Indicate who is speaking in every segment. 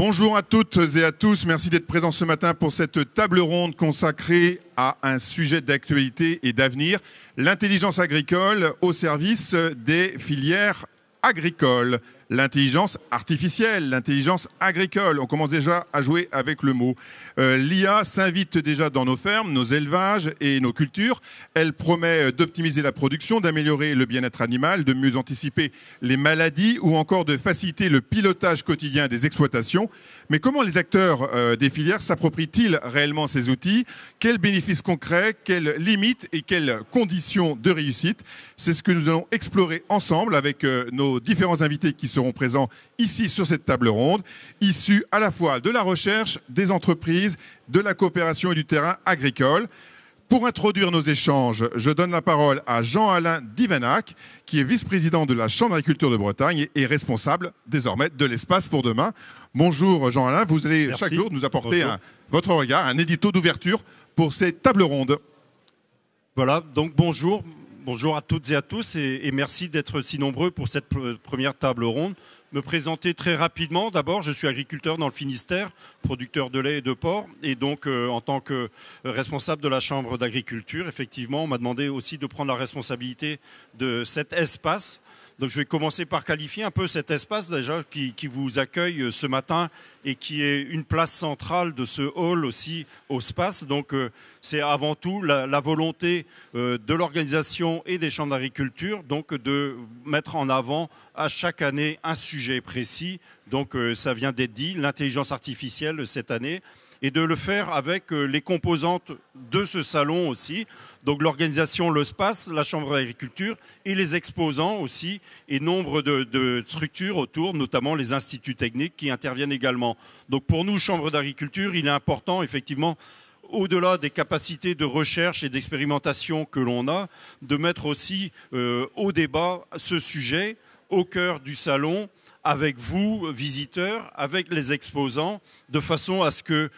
Speaker 1: Bonjour à toutes et à tous, merci d'être présents ce matin pour cette table ronde consacrée à un sujet d'actualité et d'avenir, l'intelligence agricole au service des filières agricoles. L'intelligence artificielle, l'intelligence agricole, on commence déjà à jouer avec le mot. L'IA s'invite déjà dans nos fermes, nos élevages et nos cultures. Elle promet d'optimiser la production, d'améliorer le bien-être animal, de mieux anticiper les maladies ou encore de faciliter le pilotage quotidien des exploitations. Mais comment les acteurs des filières s'approprient-ils réellement ces outils? Quels bénéfices concrets, quelles limites et quelles conditions de réussite? C'est ce que nous allons explorer ensemble avec nos différents invités qui seront présents ici sur cette table ronde, issus à la fois de la recherche, des entreprises, de la coopération et du terrain agricole. Pour introduire nos échanges, je donne la parole à Jean-Alain Divenac, qui est vice-président de la Chambre d'agriculture de Bretagne et responsable désormais de l'Espace pour demain. Bonjour Jean-Alain, vous allez chaque jour nous apporter votre regard, un édito d'ouverture pour cette table ronde.
Speaker 2: Voilà, donc bonjour. Bonjour à toutes et à tous et merci d'être si nombreux pour cette première table ronde. Me présenter très rapidement. D'abord, je suis agriculteur dans le Finistère, producteur de lait et de porc. Et donc, en tant que responsable de la Chambre d'agriculture, effectivement, on m'a demandé aussi de prendre la responsabilité de cet espace. Donc, je vais commencer par qualifier un peu cet espace déjà qui vous accueille ce matin et qui est une place centrale de ce hall aussi au SPACE. Donc, c'est avant tout la volonté de l'organisation et des chambres d'agriculture donc de mettre en avant à chaque année un sujet précis. Donc, ça vient d'être dit, l'intelligence artificielle cette année. Et de le faire avec les composantes de ce salon aussi, donc l'organisation, le SPACE, la Chambre d'agriculture et les exposants aussi, et nombre de structures autour, notamment les instituts techniques qui interviennent également. Donc pour nous, Chambre d'agriculture, il est important effectivement, au-delà des capacités de recherche et d'expérimentation que l'on a, de mettre aussi au débat ce sujet au cœur du salon, avec vous, visiteurs, avec les exposants, de façon à ce que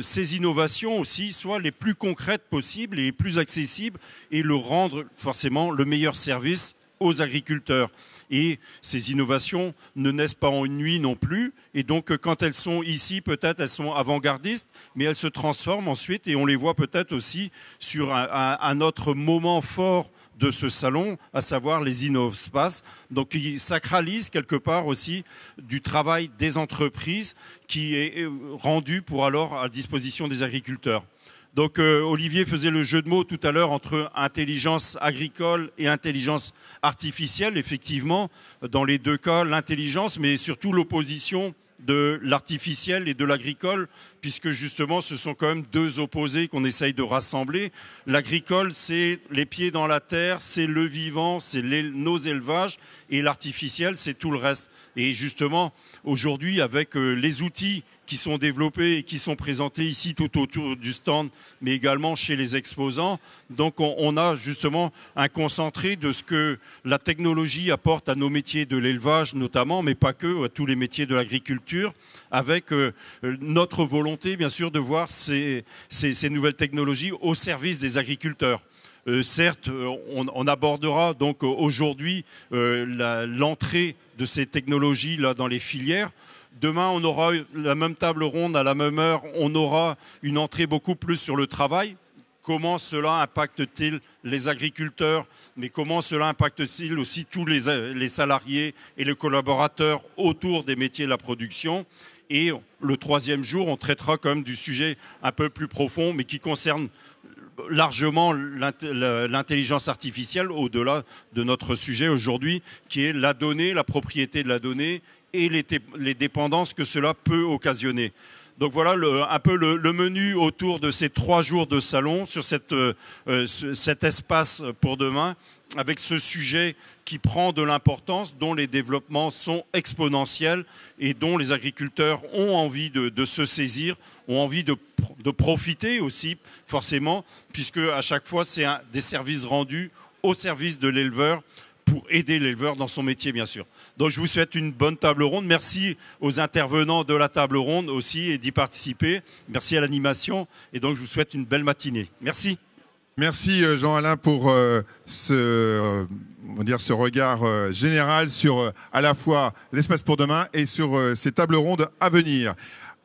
Speaker 2: ces innovations aussi soient les plus concrètes possibles et les plus accessibles et le rendre forcément le meilleur service aux agriculteurs. Et ces innovations ne naissent pas en une nuit non plus. Et donc, quand elles sont ici, peut-être elles sont avant-gardistes, mais elles se transforment ensuite et on les voit peut-être aussi sur un autre moment fort de ce salon, à savoir les InnovSpace, donc qui sacralise quelque part aussi du travail des entreprises qui est rendu pour alors à disposition des agriculteurs. Donc Olivier faisait le jeu de mots tout à l'heure entre intelligence agricole et intelligence artificielle. Effectivement, dans les deux cas, l'intelligence, mais surtout l'opposition de l'artificiel et de l'agricole, puisque justement ce sont quand même deux opposés qu'on essaye de rassembler. L'agricole, c'est les pieds dans la terre, c'est le vivant, c'est nos élevages, et l'artificiel, c'est tout le reste. Et justement, aujourd'hui, avec les outils qui sont développés et qui sont présentés ici tout autour du stand, mais également chez les exposants. Donc on a justement un concentré de ce que la technologie apporte à nos métiers de l'élevage notamment, mais pas que, à tous les métiers de l'agriculture, avec notre volonté bien sûr de voir ces nouvelles technologies au service des agriculteurs. Certes, on abordera donc aujourd'hui l'entrée de ces technologies-là dans les filières. Demain, on aura la même table ronde à la même heure. On aura une entrée beaucoup plus sur le travail. Comment cela impacte-t-il les agriculteurs, mais comment cela impacte-t-il aussi tous les salariés et les collaborateurs autour des métiers de la production? Et le troisième jour, on traitera quand même du sujet un peu plus profond, mais qui concerne largement l'intelligence artificielle au-delà de notre sujet aujourd'hui, qui est la donnée, la propriété de la donnée et les dépendances que cela peut occasionner. Donc voilà un peu le menu autour de ces 3 jours de salon sur cet espace pour demain, avec ce sujet qui prend de l'importance, dont les développements sont exponentiels et dont les agriculteurs ont envie de se saisir, ont envie de profiter aussi, forcément, puisque à chaque fois, c'est des services rendus au service de l'éleveur, pour aider l'éleveur dans son métier, bien sûr. Donc, je vous souhaite une bonne table ronde. Merci aux intervenants de la table ronde aussi et d'y participer. Merci à l'animation. Et donc, je vous souhaite une belle matinée. Merci.
Speaker 1: Merci Jean-Alain pour on va dire ce regard général sur à la fois l'espace pour demain et sur ces tables rondes à venir.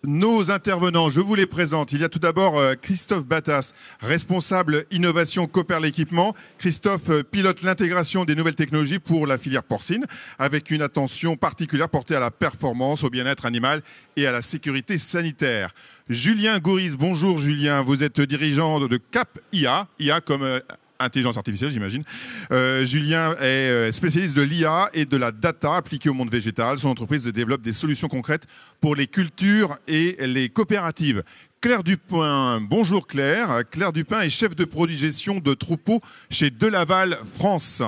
Speaker 1: Nos intervenants, je vous les présente. Il y a tout d'abord Christophe Battas, responsable innovation Cooper l'Équipement. Christophe pilote l'intégration des nouvelles technologies pour la filière porcine, avec une attention particulière portée à la performance, au bien-être animal et à la sécurité sanitaire. Julien Gouris, bonjour Julien, vous êtes dirigeant de CAP IA, IA comme intelligence artificielle, j'imagine. Julien est spécialiste de l'IA et de la data appliquée au monde végétal. Son entreprise développe des solutions concrètes pour les cultures et les coopératives. Claire Dupin, bonjour Claire. Claire Dupin est chef de produit gestion de troupeaux chez Delaval France.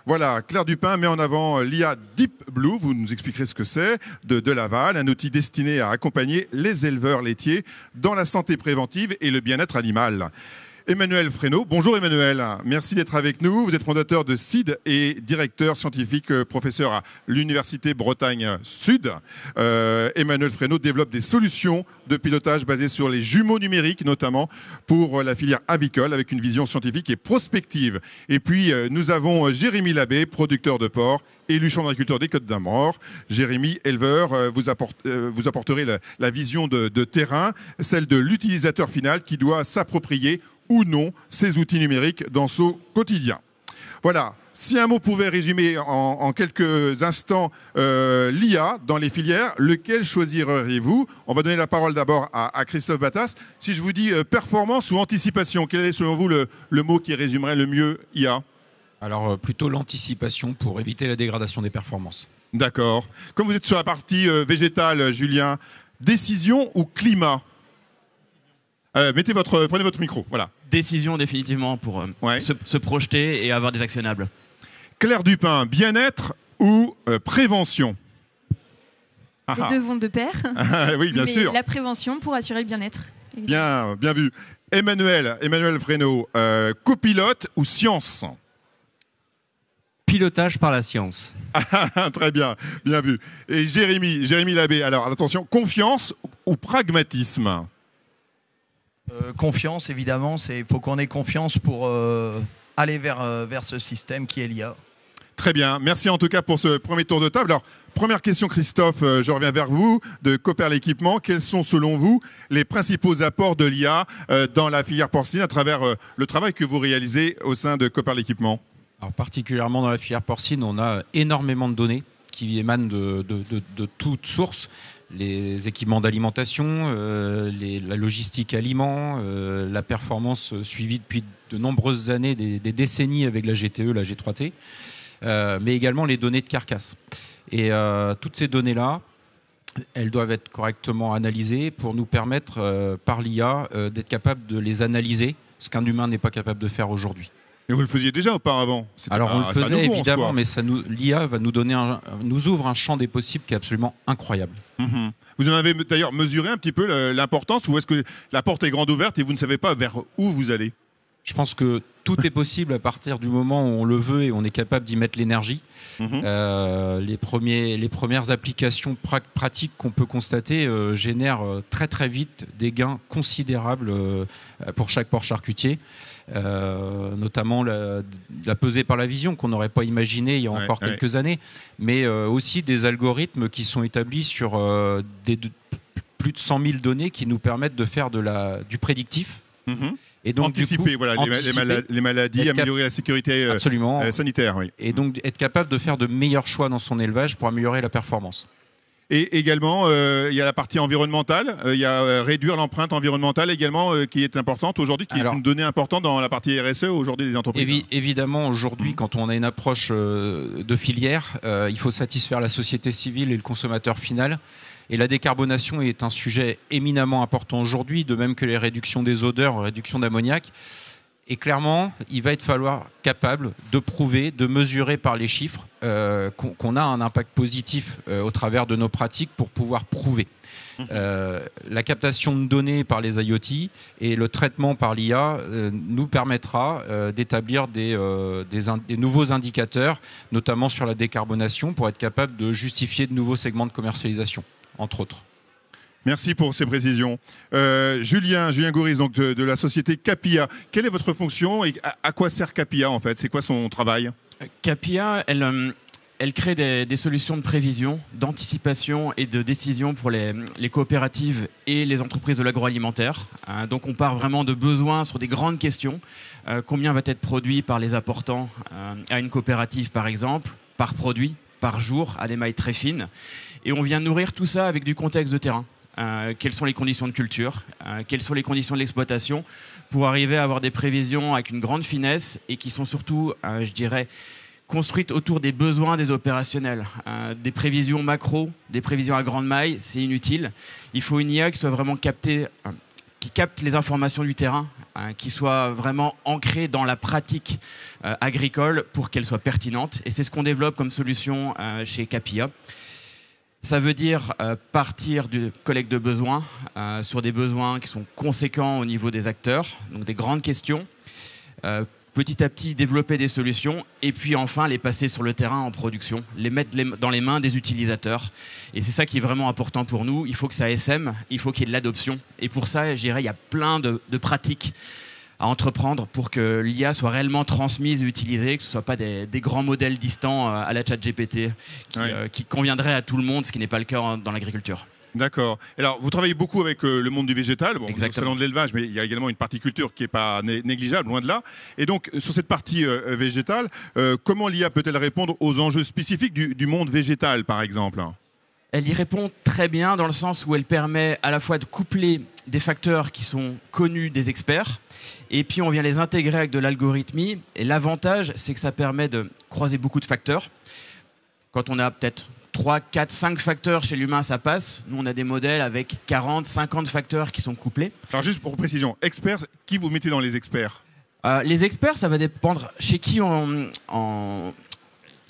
Speaker 1: Voilà, Claire Dupin met en avant l'IA Deep Blue, vous nous expliquerez ce que c'est, de Delaval, un outil destiné à accompagner les éleveurs laitiers dans la santé préventive et le bien-être animal. Emmanuel Fresneau. Bonjour Emmanuel, merci d'être avec nous. Vous êtes fondateur de SID et directeur scientifique, professeur à l'Université Bretagne Sud. Emmanuel Fresneau développe des solutions de pilotage basées sur les jumeaux numériques, notamment pour la filière avicole, avec une vision scientifique et prospective. Et puis, nous avons Jérémy Labbé, producteur de porc, élu champ d'agriculteur des Côtes-d'Armor. Jérémy, éleveur, vous apporterez la vision de terrain, celle de l'utilisateur final qui doit s'approprier ou non ces outils numériques dans son quotidien. Voilà, si un mot pouvait résumer en quelques instants l'IA dans les filières, lequel choisiriez-vous? On va donner la parole d'abord à Christophe Battas. Si je vous dis performance ou anticipation, quel est selon vous le mot qui résumerait le mieux IA?
Speaker 3: Alors plutôt l'anticipation pour éviter la dégradation des performances.
Speaker 1: D'accord. Comme vous êtes sur la partie végétale, Julien, décision ou climat? Prenez votre micro, voilà.
Speaker 4: Décision définitivement pour se projeter et avoir des actionnables.
Speaker 1: Claire Dupin, bien-être ou prévention?
Speaker 5: Les deux vont de pair.
Speaker 1: Oui, bien sûr.
Speaker 5: La prévention pour assurer le bien-être.
Speaker 1: Bien vu. Emmanuel Fresneau, copilote ou science?
Speaker 6: Pilotage par la science.
Speaker 1: Très bien, bien vu. Et Jérémy Labbé, alors attention, confiance ou pragmatisme?
Speaker 7: Confiance, évidemment. Il faut qu'on ait confiance pour aller vers ce système qui est l'IA.
Speaker 1: Très bien. Merci en tout cas pour ce premier tour de table. Alors, première question, Christophe, je reviens vers vous, de Cooper l'Équipement. Quels sont, selon vous, les principaux apports de l'IA dans la filière porcine à travers le travail que vous réalisez au sein de Cooper l'Équipement?
Speaker 3: Alors, particulièrement dans la filière porcine, on a énormément de données qui émanent de toutes sources. Les équipements d'alimentation, la logistique aliments, la performance suivie depuis de nombreuses années, des décennies avec la GTE, la G3T, mais également les données de carcasse. Et toutes ces données-là, elles doivent être correctement analysées pour nous permettre, par l'IA, d'être capable de les analyser, ce qu'un humain n'est pas capable de faire aujourd'hui.
Speaker 1: Et vous le faisiez déjà auparavant?
Speaker 3: Alors on le faisait évidemment, mais l'IA va nous ouvre un champ des possibles qui est absolument incroyable.
Speaker 1: Mmh. Vous en avez d'ailleurs mesuré un petit peu l'importance, ou est-ce que la porte est grande ouverte et vous ne savez pas vers où vous allez?
Speaker 3: Je pense que tout est possible à partir du moment où on le veut et on est capable d'y mettre l'énergie. Les premières applications pratiques qu'on peut constater génèrent très très vite des gains considérables pour chaque porc charcutier. Notamment la pesée par la vision qu'on n'aurait pas imaginé il y a encore quelques années, mais aussi des algorithmes qui sont établis sur plus de 100 000 données qui nous permettent de faire du prédictif. Et donc,
Speaker 1: anticiper, les maladies, améliorer la sécurité sanitaire. Oui.
Speaker 3: Et donc être capable de faire de meilleurs choix dans son élevage pour améliorer la performance.
Speaker 1: Et également, il y a la partie environnementale, il y a réduire l'empreinte environnementale également qui est importante aujourd'hui, qui est une donnée importante dans la partie RSE aujourd'hui des entreprises.
Speaker 3: Évidemment, aujourd'hui, quand on a une approche de filière, il faut satisfaire la société civile et le consommateur final. Et la décarbonation est un sujet éminemment important aujourd'hui, de même que les réductions des odeurs, réduction d'ammoniac. Et clairement, il va falloir capable de prouver, de mesurer par les chiffres qu'on a un impact positif au travers de nos pratiques pour pouvoir prouver. La captation de données par les IoT et le traitement par l'IA nous permettra d'établir des nouveaux indicateurs, notamment sur la décarbonation, pour être capable de justifier de nouveaux segments de commercialisation, entre autres.
Speaker 1: Merci pour ces précisions. Julien Gouris, donc de la société Capia. Quelle est votre fonction et à quoi sert Capia en fait? C'est quoi son travail?
Speaker 4: Capia, elle crée des solutions de prévision, d'anticipation et de décision pour les coopératives et les entreprises de l'agroalimentaire. Donc on part vraiment de besoins sur des grandes questions. Combien va être produit par les apportants à une coopérative par exemple, par produit, par jour, à des mailles très fines. Et on vient nourrir tout ça avec du contexte de terrain. Quelles sont les conditions de culture, quelles sont les conditions de l'exploitation, pour arriver à avoir des prévisions avec une grande finesse et qui sont surtout, je dirais, construites autour des besoins des opérationnels. Des prévisions macro, des prévisions à grande maille, c'est inutile. Il faut une IA qui soit vraiment captée, qui capte les informations du terrain, qui soit vraiment ancrée dans la pratique agricole pour qu'elle soit pertinente. Et c'est ce qu'on développe comme solution chez Capia. Ça veut dire partir du collecte de besoins sur des besoins qui sont conséquents au niveau des acteurs, donc des grandes questions. Petit à petit développer des solutions et puis enfin les passer sur le terrain en production, les mettre dans les mains des utilisateurs. Et c'est ça qui est vraiment important pour nous. Il faut que ça SM, il faut qu'il y ait de l'adoption. Et pour ça, je dirais, il y a plein de pratiques à entreprendre pour que l'IA soit réellement transmise et utilisée, que ce ne soit pas des grands modèles distants à la ChatGPT qui conviendraient à tout le monde, ce qui n'est pas le cas dans l'agriculture.
Speaker 1: D'accord. Alors, vous travaillez beaucoup avec le monde du végétal, bon,
Speaker 4: exactement.
Speaker 1: Salon de l'élevage, mais il y a également une partie culture qui n'est pas négligeable, loin de là. Et donc, sur cette partie végétale, comment l'IA peut-elle répondre aux enjeux spécifiques du monde végétal, par exemple?
Speaker 4: Elle y répond très bien dans le sens où elle permet à la fois de coupler des facteurs qui sont connus des experts et puis on vient les intégrer avec de l'algorithmie. Et l'avantage, c'est que ça permet de croiser beaucoup de facteurs. Quand on a peut-être 3, 4, 5 facteurs chez l'humain, ça passe. Nous, on a des modèles avec 40, 50 facteurs qui sont couplés.
Speaker 1: Alors juste pour précision, experts, qui vous mettez dans les experts?
Speaker 4: Les experts, ça va dépendre chez qui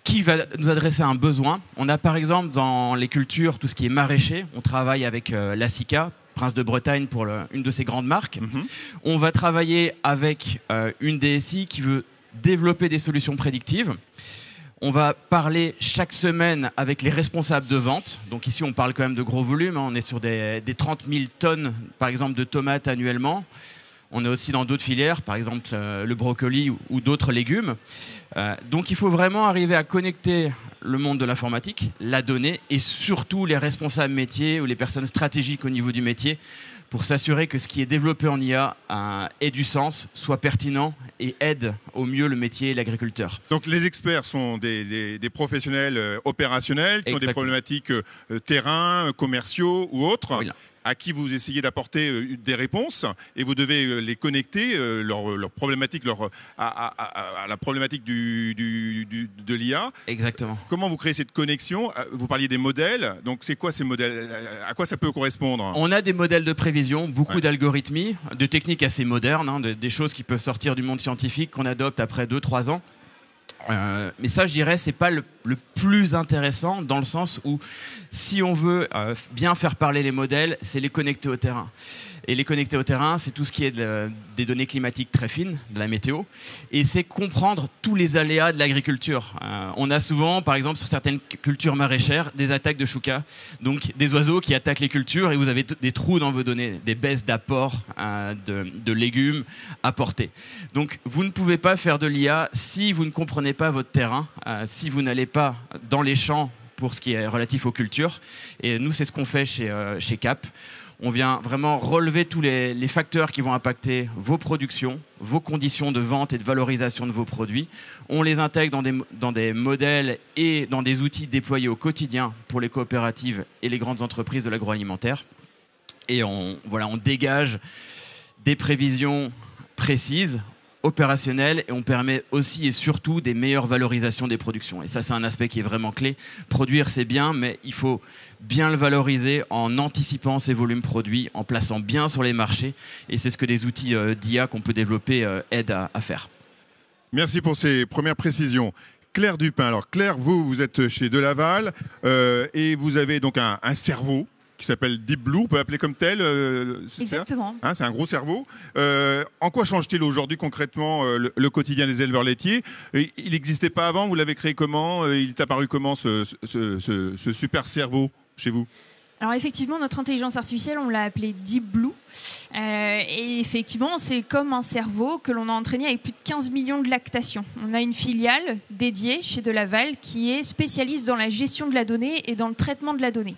Speaker 4: qui va nous adresser un besoin. On a par exemple dans les cultures tout ce qui est maraîcher. On travaille avec la SICA, Prince de Bretagne pour une de ses grandes marques. On va travailler avec une DSI qui veut développer des solutions prédictives. On va parler chaque semaine avec les responsables de vente. Donc ici, on parle quand même de gros volumes. On est sur des 30 000 tonnes, par exemple, de tomates annuellement. On est aussi dans d'autres filières, par exemple le brocoli ou d'autres légumes. Donc il faut vraiment arriver à connecter le monde de l'informatique, la donnée et surtout les responsables métiers ou les personnes stratégiques au niveau du métier pour s'assurer que ce qui est développé en IA ait du sens, soit pertinent et aide au mieux le métier et l'agriculteur.
Speaker 1: Donc les experts sont des professionnels opérationnels qui ont des problématiques terrain, commerciaux ou autres. Oui, à qui vous essayez d'apporter des réponses et vous devez les connecter, leur problématique, à la problématique de l'IA.
Speaker 4: Exactement.
Speaker 1: Comment vous créez cette connexion? Vous parliez des modèles, donc c'est quoi ces modèles? À quoi ça peut correspondre?
Speaker 4: On a des modèles de prévision, beaucoup d'algorithmies, de techniques assez modernes, des choses qui peuvent sortir du monde scientifique qu'on adopte après 2-3 ans. Mais ça, je dirais, c'est pas le plus intéressant dans le sens où si on veut bien faire parler les modèles, c'est les connecter au terrain. Et les connecter au terrain, c'est tout ce qui est des données climatiques très fines, de la météo, et c'est comprendre tous les aléas de l'agriculture. On a souvent, par exemple, sur certaines cultures maraîchères, des attaques de choucas, donc des oiseaux qui attaquent les cultures et vous avez des trous dans vos données, des baisses d'apport de légumes apportés. Donc vous ne pouvez pas faire de l'IA si vous ne comprenez pas votre terrain, si vous n'allez pas dans les champs pour ce qui est relatif aux cultures. Et nous, c'est ce qu'on fait chez Cap. On vient vraiment relever tous les facteurs qui vont impacter vos productions, vos conditions de vente et de valorisation de vos produits. On les intègre dans des modèles et dans des outils déployés au quotidien pour les coopératives et les grandes entreprises de l'agroalimentaire. Et on dégage des prévisions précises, opérationnel et on permet aussi et surtout des meilleures valorisations des productions. Et ça, c'est un aspect qui est vraiment clé. Produire, c'est bien, mais il faut bien le valoriser en anticipant ses volumes produits, en plaçant bien sur les marchés. Et c'est ce que des outils d'IA qu'on peut développer aident à faire.
Speaker 1: Merci pour ces premières précisions. Claire Dupin. Alors Claire, vous êtes chez Delaval et vous avez donc un cerveau qui s'appelle Deep Blue, on peut l'appeler comme tel.
Speaker 5: Exactement.
Speaker 1: C'est un gros cerveau. En quoi change-t-il aujourd'hui concrètement le quotidien des éleveurs laitiers? Il n'existait pas avant, vous l'avez créé comment? Il est apparu comment ce super cerveau chez vous?
Speaker 5: Alors effectivement, notre intelligence artificielle, on l'a appelée Deep Blue. Et effectivement, c'est comme un cerveau que l'on a entraîné avec plus de 15 millions de lactations. On a une filiale dédiée chez Delaval qui est spécialiste dans la gestion de la donnée et dans le traitement de la donnée.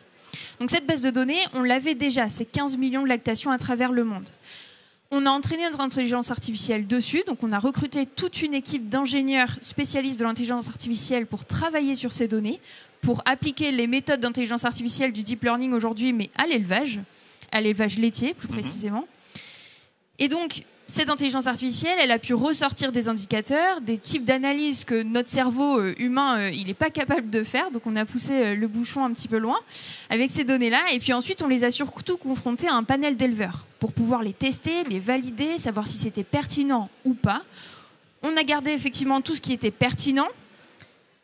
Speaker 5: Donc cette base de données, on l'avait déjà, ces 15 millions de lactations à travers le monde. On a entraîné notre intelligence artificielle dessus, donc on a recruté toute une équipe d'ingénieurs spécialistes de l'intelligence artificielle pour travailler sur ces données, pour appliquer les méthodes d'intelligence artificielle du deep learning aujourd'hui, mais à l'élevage laitier plus précisément. Et donc, cette intelligence artificielle, elle a pu ressortir des indicateurs, des types d'analyses que notre cerveau humain, il n'est pas capable de faire. Donc, on a poussé le bouchon un petit peu loin avec ces données-là. Et puis ensuite, on les a surtout confrontées à un panel d'éleveurs pour pouvoir les tester, les valider, savoir si c'était pertinent ou pas. On a gardé effectivement tout ce qui était pertinent.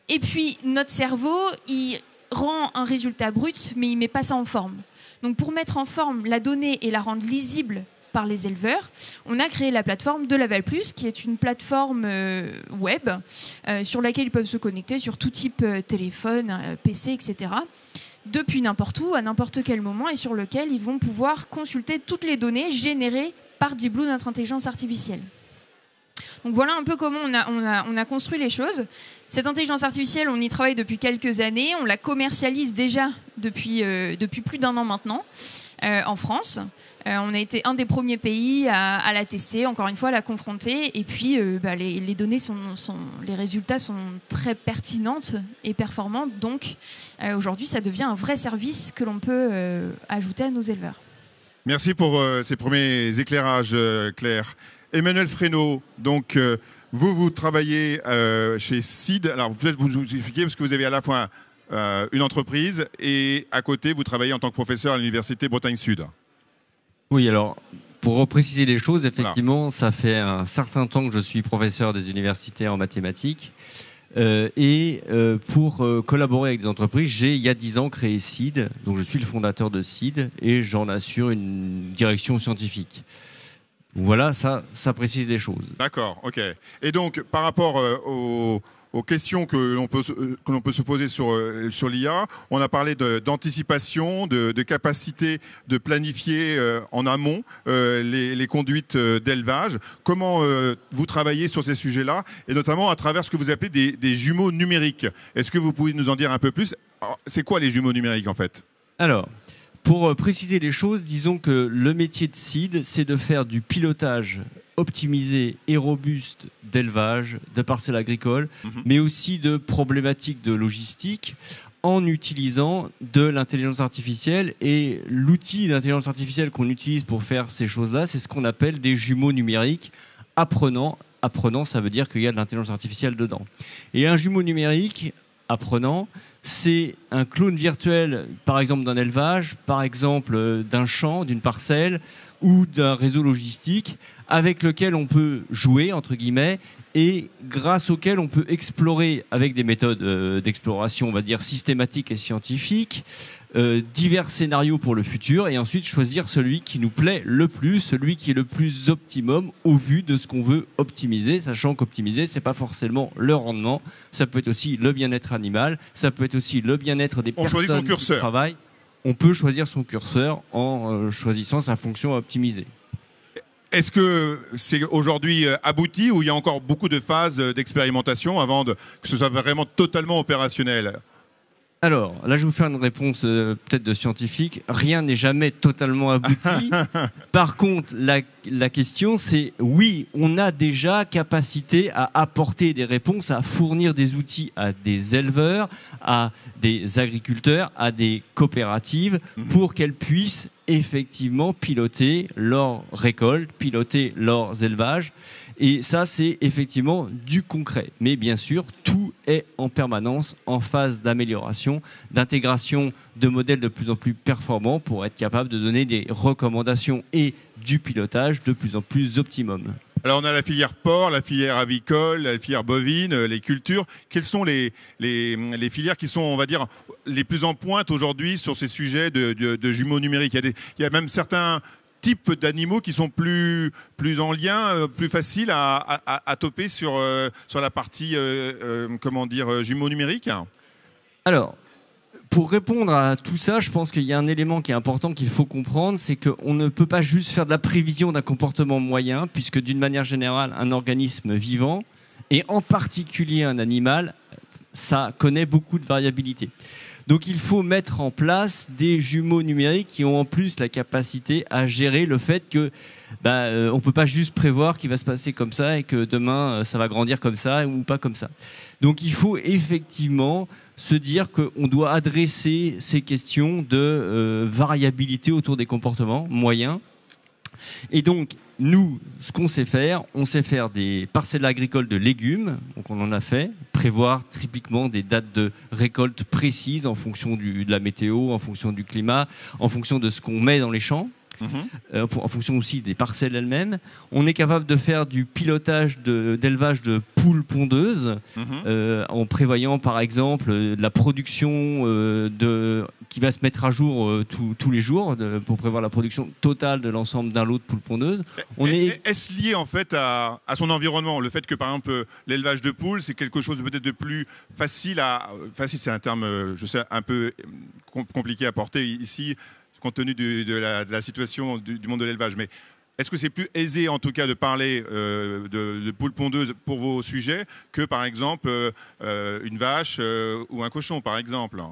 Speaker 5: Et puis, notre cerveau, il rend un résultat brut, mais il ne met pas ça en forme. Donc, pour mettre en forme la donnée et la rendre lisible par les éleveurs, on a créé la plateforme Delaval+, qui est une plateforme web sur laquelle ils peuvent se connecter sur tout type téléphone, PC, etc., depuis n'importe où, à n'importe quel moment, et sur lequel ils vont pouvoir consulter toutes les données générées par Deep Blue, notre intelligence artificielle. Donc voilà un peu comment on a construit les choses. Cette intelligence artificielle, on y travaille depuis quelques années. On la commercialise déjà depuis plus d'1 an maintenant en France. On a été un des premiers pays à la tester, encore une fois, à la confronter. Et puis, les données les résultats sont très pertinentes et performantes. Donc, aujourd'hui, ça devient un vrai service que l'on peut ajouter à nos éleveurs.
Speaker 1: Merci pour ces premiers éclairages, Claire. Emmanuel Fresneau, donc vous travaillez chez Seed. Alors peut-être vous expliquer parce que vous avez à la fois une entreprise et à côté vous travaillez en tant que professeur à l'université Bretagne Sud.
Speaker 6: Oui, alors pour repréciser les choses, effectivement, ça fait un certain temps que je suis professeur des universités en mathématiques. Pour collaborer avec des entreprises, j'ai il y a 10 ans créé Seed. Donc je suis le fondateur de Seed et j'en assure une direction scientifique. Voilà, ça précise les choses.
Speaker 1: D'accord, ok. Et donc, par rapport aux questions que l'on peut se poser sur l'IA, on a parlé d'anticipation, de capacité de planifier en amont les conduites d'élevage. Comment vous travaillez sur ces sujets-là, et notamment à travers ce que vous appelez des jumeaux numériques. Est-ce que vous pouvez nous en dire un peu plus? C'est quoi les jumeaux numériques, en fait?
Speaker 6: Alors, pour préciser les choses, disons que le métier de Seed, c'est de faire du pilotage optimisé et robuste d'élevage, de parcelles agricoles, mais aussi de problématiques de logistique en utilisant de l'intelligence artificielle. Et l'outil d'intelligence artificielle qu'on utilise pour faire ces choses-là, c'est ce qu'on appelle des jumeaux numériques apprenants. Apprenant, ça veut dire qu'il y a de l'intelligence artificielle dedans. Et un jumeau numérique apprenant, c'est un clone virtuel, par exemple d'un élevage, par exemple d'un champ, d'une parcelle ou d'un réseau logistique avec lequel on peut jouer, entre guillemets, et grâce auquel on peut explorer avec des méthodes d'exploration, on va dire, systématiques et scientifiques, divers scénarios pour le futur, et ensuite choisir celui qui nous plaît le plus, celui qui est le plus optimum au vu de ce qu'on veut optimiser, sachant qu'optimiser, c'est pas forcément le rendement, ça peut être aussi le bien-être animal, ça peut être aussi le bien-être des personnes qui travaillent. On peut choisir son curseur en choisissant sa fonction à optimiser.
Speaker 1: Est-ce que c'est aujourd'hui abouti ou il y a encore beaucoup de phases d'expérimentation avant que ce soit vraiment totalement opérationnel?
Speaker 6: Alors, là, je vais vous faire une réponse peut-être de scientifique. Rien n'est jamais totalement abouti. Par contre, la question, c'est oui, on a déjà capacité à apporter des réponses, à fournir des outils à des éleveurs, à des agriculteurs, à des coopératives, pour qu'elles puissent effectivement piloter leurs récoltes, piloter leurs élevages. Et ça, c'est effectivement du concret. Mais bien sûr, tout est en permanence en phase d'amélioration, d'intégration de modèles de plus en plus performants pour être capable de donner des recommandations et du pilotage de plus en plus optimum.
Speaker 1: Alors on a la filière porc, la filière avicole, la filière bovine, les cultures. Quelles sont les filières qui sont, on va dire, les plus en pointe aujourd'hui sur ces sujets de jumeaux numériques? Il y a même certains types d'animaux qui sont plus en lien, plus faciles à toper sur la partie, comment dire, jumeaux numériques?
Speaker 6: Alors, Pour répondre à tout ça, je pense qu'il y a un élément qui est important qu'il faut comprendre, c'est qu'on ne peut pas juste faire de la prévision d'un comportement moyen, puisque d'une manière générale, un organisme vivant, et en particulier un animal, ça connaît beaucoup de variabilité. Donc il faut mettre en place des jumeaux numériques qui ont en plus la capacité à gérer le fait que on ne peut pas juste prévoir qu'il va se passer comme ça et que demain ça va grandir comme ça ou pas comme ça. Donc il faut effectivement se dire qu'on doit adresser ces questions de variabilité autour des comportements moyens. Et donc, nous, ce qu'on sait faire, on sait faire des parcelles agricoles de légumes, donc on en a fait, prévoir typiquement des dates de récolte précises en fonction de la météo, en fonction du climat, en fonction de ce qu'on met dans les champs. En fonction aussi des parcelles elles-mêmes. On est capable de faire du pilotage d'élevage de poules pondeuses en prévoyant par exemple de la production qui va se mettre à jour tous les jours pour prévoir la production totale de l'ensemble d'un lot de poules pondeuses.
Speaker 1: Est-ce lié en fait à son environnement, le fait que par exemple l'élevage de poules c'est quelque chose de peut-être de plus facile facile c'est un terme je sais un peu compliqué à porter ici compte tenu de la situation du monde de l'élevage. Mais est-ce que c'est plus aisé, en tout cas, de parler de poules pondeuses pour vos sujets que, par exemple, une vache ou un cochon, par exemple?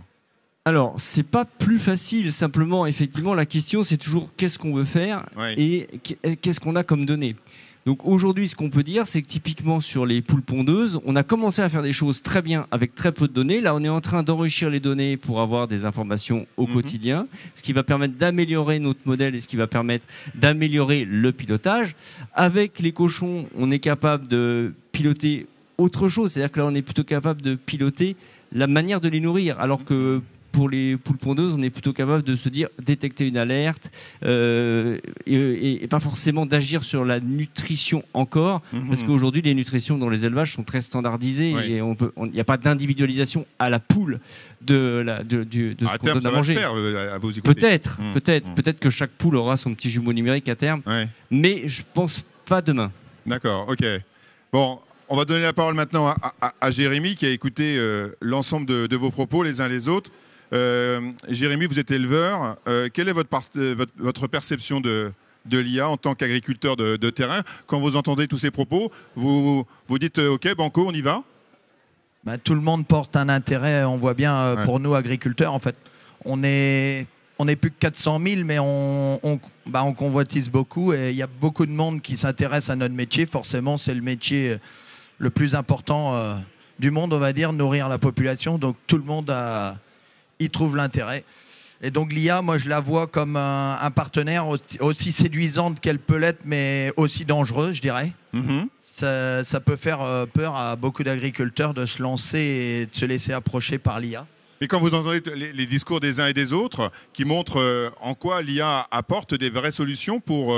Speaker 6: Alors, c'est pas plus facile. Simplement, effectivement, la question, c'est toujours qu'est-ce qu'on veut faire et qu'est-ce qu'on a comme données. Donc aujourd'hui, ce qu'on peut dire, c'est que typiquement sur les poules pondeuses, on a commencé à faire des choses très bien avec très peu de données. Là, on est en train d'enrichir les données pour avoir des informations au quotidien, ce qui va permettre d'améliorer notre modèle et ce qui va permettre d'améliorer le pilotage. Avec les cochons, on est capable de piloter autre chose. C'est-à-dire que là, on est plutôt capable de piloter la manière de les nourrir, alors que pour les poules pondeuses, on est plutôt capable de se dire détecter une alerte et pas forcément d'agir sur la nutrition encore, parce qu'aujourd'hui les nutritions dans les élevages sont très standardisées et il n'y a pas d'individualisation à la poule de ce qu'on donne à manger.
Speaker 1: À vous écouter.
Speaker 6: Peut-être que chaque poule aura son petit jumeau numérique à terme, mais je pense pas demain.
Speaker 1: D'accord, ok. Bon. On va donner la parole maintenant à Jérémy qui a écouté l'ensemble de vos propos les uns les autres. Jérémy, vous êtes éleveur. Quelle est votre perception de l'IA en tant qu'agriculteur de terrain? Quand vous entendez tous ces propos, vous dites OK, banco, on y va?
Speaker 7: Tout le monde porte un intérêt, on voit bien pour nous agriculteurs. En fait, on est plus que 400 000, mais on convoitise beaucoup et il y a beaucoup de monde qui s'intéresse à notre métier. Forcément, c'est le métier le plus important du monde, on va dire, nourrir la population. Donc tout le monde y trouve l'intérêt. Et donc l'IA, moi je la vois comme un partenaire aussi séduisante qu'elle peut l'être, mais aussi dangereuse, je dirais. Ça peut faire peur à beaucoup d'agriculteurs de se lancer et de se laisser approcher par l'IA.
Speaker 1: Et quand vous entendez les discours des uns et des autres qui montrent en quoi l'IA apporte des vraies solutions pour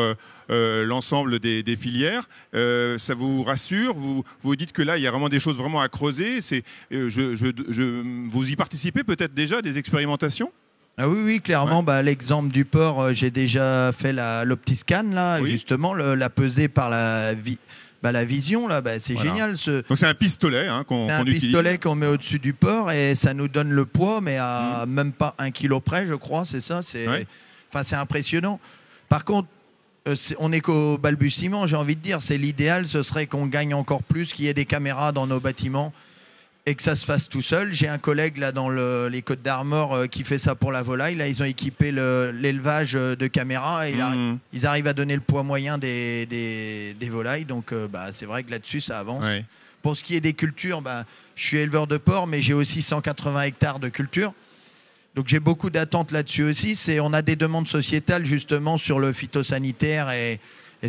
Speaker 1: l'ensemble des filières, ça vous rassure? Vous dites que là, il y a vraiment des choses vraiment à creuser. Vous y participez peut-être déjà des expérimentations?
Speaker 7: Ah oui, clairement. L'exemple du porc, j'ai déjà fait l'optiscan, là, justement, la pesée par la vision, là, c'est génial.
Speaker 1: Donc c'est un pistolet qu'on utilise. Un
Speaker 7: pistolet qu'on met au-dessus du porc et ça nous donne le poids, mais à même pas 1 kilo près, je crois, c'est ça. C'est impressionnant. Par contre, on n'est qu'au balbutiement, j'ai envie de dire. C'est l'idéal, ce serait qu'on gagne encore plus, qu'il y ait des caméras dans nos bâtiments et que ça se fasse tout seul. J'ai un collègue là dans les Côtes d'Armor qui fait ça pour la volaille. Là, ils ont équipé l'élevage de caméras et ils arrivent à donner le poids moyen des volailles. Donc, c'est vrai que là-dessus, ça avance. Pour ce qui est des cultures, je suis éleveur de porc, mais j'ai aussi 180 hectares de culture. Donc, j'ai beaucoup d'attentes là-dessus aussi. On a des demandes sociétales justement sur le phytosanitaire et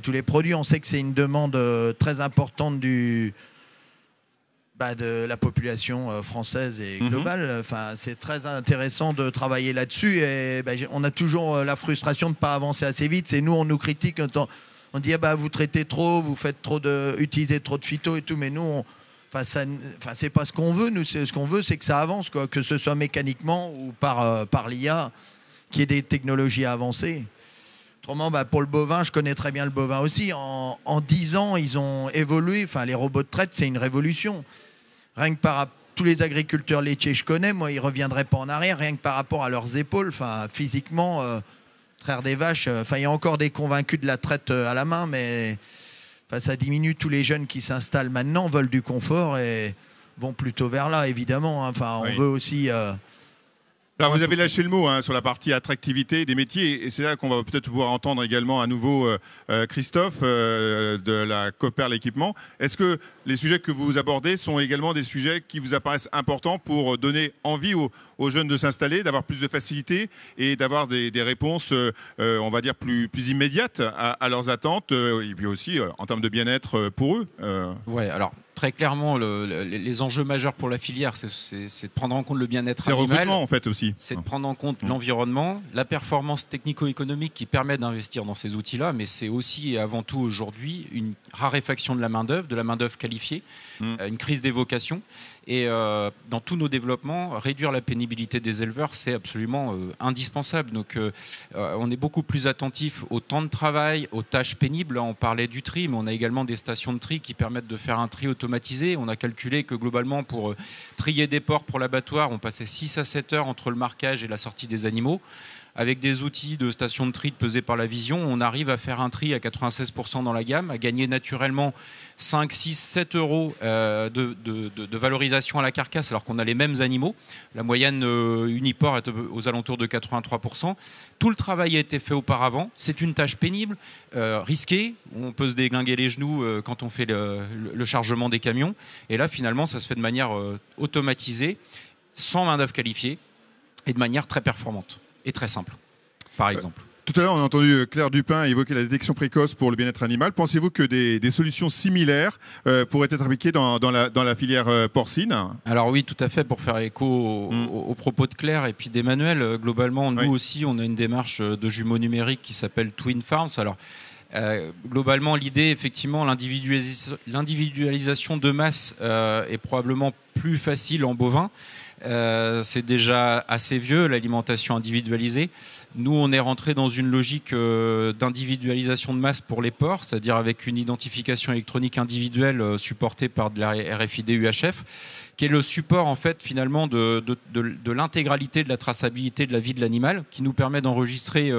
Speaker 7: tous les produits. On sait que c'est une demande très importante de la population française et globale. C'est très intéressant de travailler là-dessus. Et on a toujours la frustration de ne pas avancer assez vite. C'est nous, on nous critique. On dit vous traitez trop, vous faites utilisez trop de phyto et tout. Mais nous, c'est pas ce qu'on veut. Nous, ce qu'on veut, c'est que ça avance, quoi, que ce soit mécaniquement ou par l'IA, qu'il y ait des technologies avancées. Autrement, pour le bovin, je connais très bien le bovin aussi. En 10 ans, ils ont évolué. Les robots de traite, c'est une révolution. Rien que tous les agriculteurs laitiers que je connais, moi, ils ne reviendraient pas en arrière, rien que par rapport à leurs épaules. Enfin, physiquement, traire des vaches, il y a encore des convaincus de la traite à la main, mais ça diminue. Tous les jeunes qui s'installent maintenant veulent du confort et vont plutôt vers là, évidemment. Enfin, on veut aussi...
Speaker 1: Alors, vous avez lâché le mot sur la partie attractivité des métiers, et c'est là qu'on va peut-être pouvoir entendre également à nouveau Christophe de la Cooper l'équipement. Est-ce que les sujets que vous abordez sont également des sujets qui vous apparaissent importants pour donner envie aux jeunes de s'installer, d'avoir plus de facilité et d'avoir des réponses, on va dire, plus immédiates à leurs attentes, et puis aussi en termes de bien-être pour eux
Speaker 3: Ouais, alors très clairement, les enjeux majeurs pour la filière, c'est de prendre en compte le bien-être
Speaker 1: animal. C'est recrutement en fait aussi.
Speaker 3: C'est de prendre en compte l'environnement, la performance technico-économique qui permet d'investir dans ces outils-là, mais c'est aussi et avant tout aujourd'hui une raréfaction de la main-d'œuvre qualifiée, une crise des vocations. Et dans tous nos développements, réduire la pénibilité des éleveurs, c'est absolument indispensable. Donc on est beaucoup plus attentif au temps de travail, aux tâches pénibles. Là, on parlait du tri, mais on a également des stations de tri qui permettent de faire un tri automatisé. On a calculé que globalement, pour trier des porcs pour l'abattoir, on passait 6 à 7 heures entre le marquage et la sortie des animaux. Avec des outils de station de tri pesés par la vision, on arrive à faire un tri à 96% dans la gamme, à gagner naturellement 5, 6, 7 euros de valorisation à la carcasse alors qu'on a les mêmes animaux. La moyenne Uniport est aux alentours de 83%. Tout le travail a été fait auparavant. C'est une tâche pénible, risquée. On peut se déglinguer les genoux quand on fait le chargement des camions. Et là, finalement, ça se fait de manière automatisée, sans main-d'œuvre qualifiée et de manière très performante. Et très simple, par exemple.
Speaker 1: Tout à l'heure, on a entendu Claire Dupin évoquer la détection précoce pour le bien-être animal. Pensez-vous que des solutions similaires pourraient être appliquées dans la filière porcine ?
Speaker 3: Alors oui, tout à fait, pour faire écho aux propos de Claire et puis d'Emmanuel. Globalement, nous aussi, on a une démarche de jumeaux numériques qui s'appelle Twin Farms. Alors, globalement, l'idée, effectivement, l'individualisation de masse est probablement plus facile en bovin. C'est déjà assez vieux, l'alimentation individualisée. Nous, on est rentré dans une logique d'individualisation de masse pour les porcs, c'est-à-dire avec une identification électronique individuelle supportée par de la RFID UHF, qui est le support en fait finalement de l'intégralité de la traçabilité de la vie de l'animal, qui nous permet d'enregistrer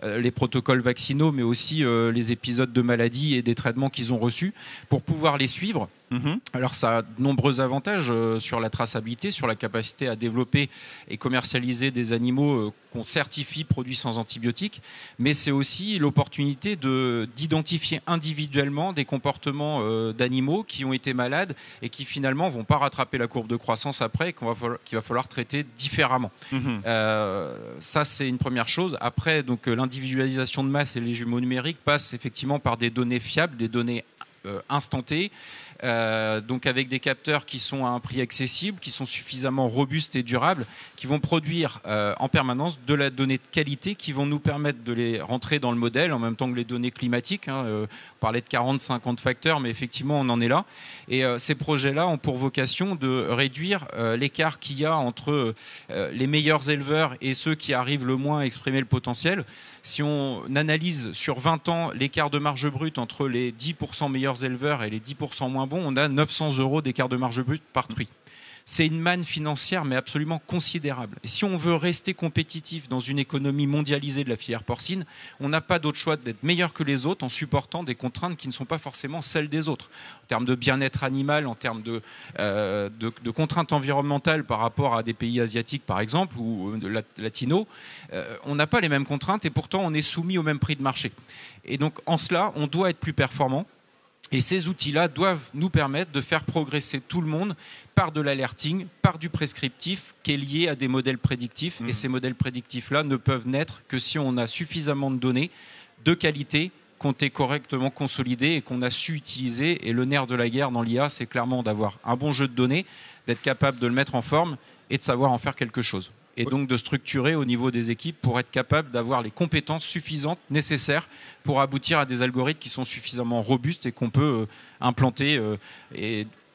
Speaker 3: les protocoles vaccinaux, mais aussi les épisodes de maladies et des traitements qu'ils ont reçus, pour pouvoir les suivre. Alors ça a de nombreux avantages sur la traçabilité, sur la capacité à développer et commercialiser des animaux qu'on certifie produits sans antibiotiques, mais c'est aussi l'opportunité d'identifier individuellement des comportements d'animaux qui ont été malades et qui finalement vont pas rattraper la courbe de croissance après, qu'il va falloir traiter différemment. Ça c'est une première chose. Après, donc l'individualisation de masse et les jumeaux numériques passent effectivement par des données fiables, des données instantées, donc avec des capteurs qui sont à un prix accessible, qui sont suffisamment robustes et durables, qui vont produire en permanence de la donnée de qualité qui vont nous permettre de les rentrer dans le modèle en même temps que les données climatiques. On parlait de 40-50 facteurs, mais effectivement on en est là. Et ces projets-là ont pour vocation de réduire l'écart qu'il y a entre les meilleurs éleveurs et ceux qui arrivent le moins à exprimer le potentiel. Si on analyse sur 20 ans l'écart de marge brute entre les 10% meilleurs éleveurs et les 10% moins bons, on a 900 euros d'écart de marge brute par truie. C'est une manne financière, mais absolument considérable. Et si on veut rester compétitif dans une économie mondialisée de la filière porcine, on n'a pas d'autre choix d'être meilleur que les autres en supportant des contraintes qui ne sont pas forcément celles des autres. En termes de bien-être animal, en termes de contraintes environnementales par rapport à des pays asiatiques, par exemple, ou latinos, on n'a pas les mêmes contraintes et pourtant on est soumis au même prix de marché. Et donc en cela, on doit être plus performant. Et ces outils-là doivent nous permettre de faire progresser tout le monde par de l'alerting, par du prescriptif qui est lié à des modèles prédictifs. Et ces modèles prédictifs-là ne peuvent naître que si on a suffisamment de données de qualité, qu'on est correctement consolidé et qu'on a su utiliser. Et le nerf de la guerre dans l'IA, c'est clairement d'avoir un bon jeu de données, d'être capable de le mettre en forme et de savoir en faire quelque chose. Et donc de structurer au niveau des équipes pour être capable d'avoir les compétences suffisantes nécessaires pour aboutir à des algorithmes qui sont suffisamment robustes et qu'on peut implanter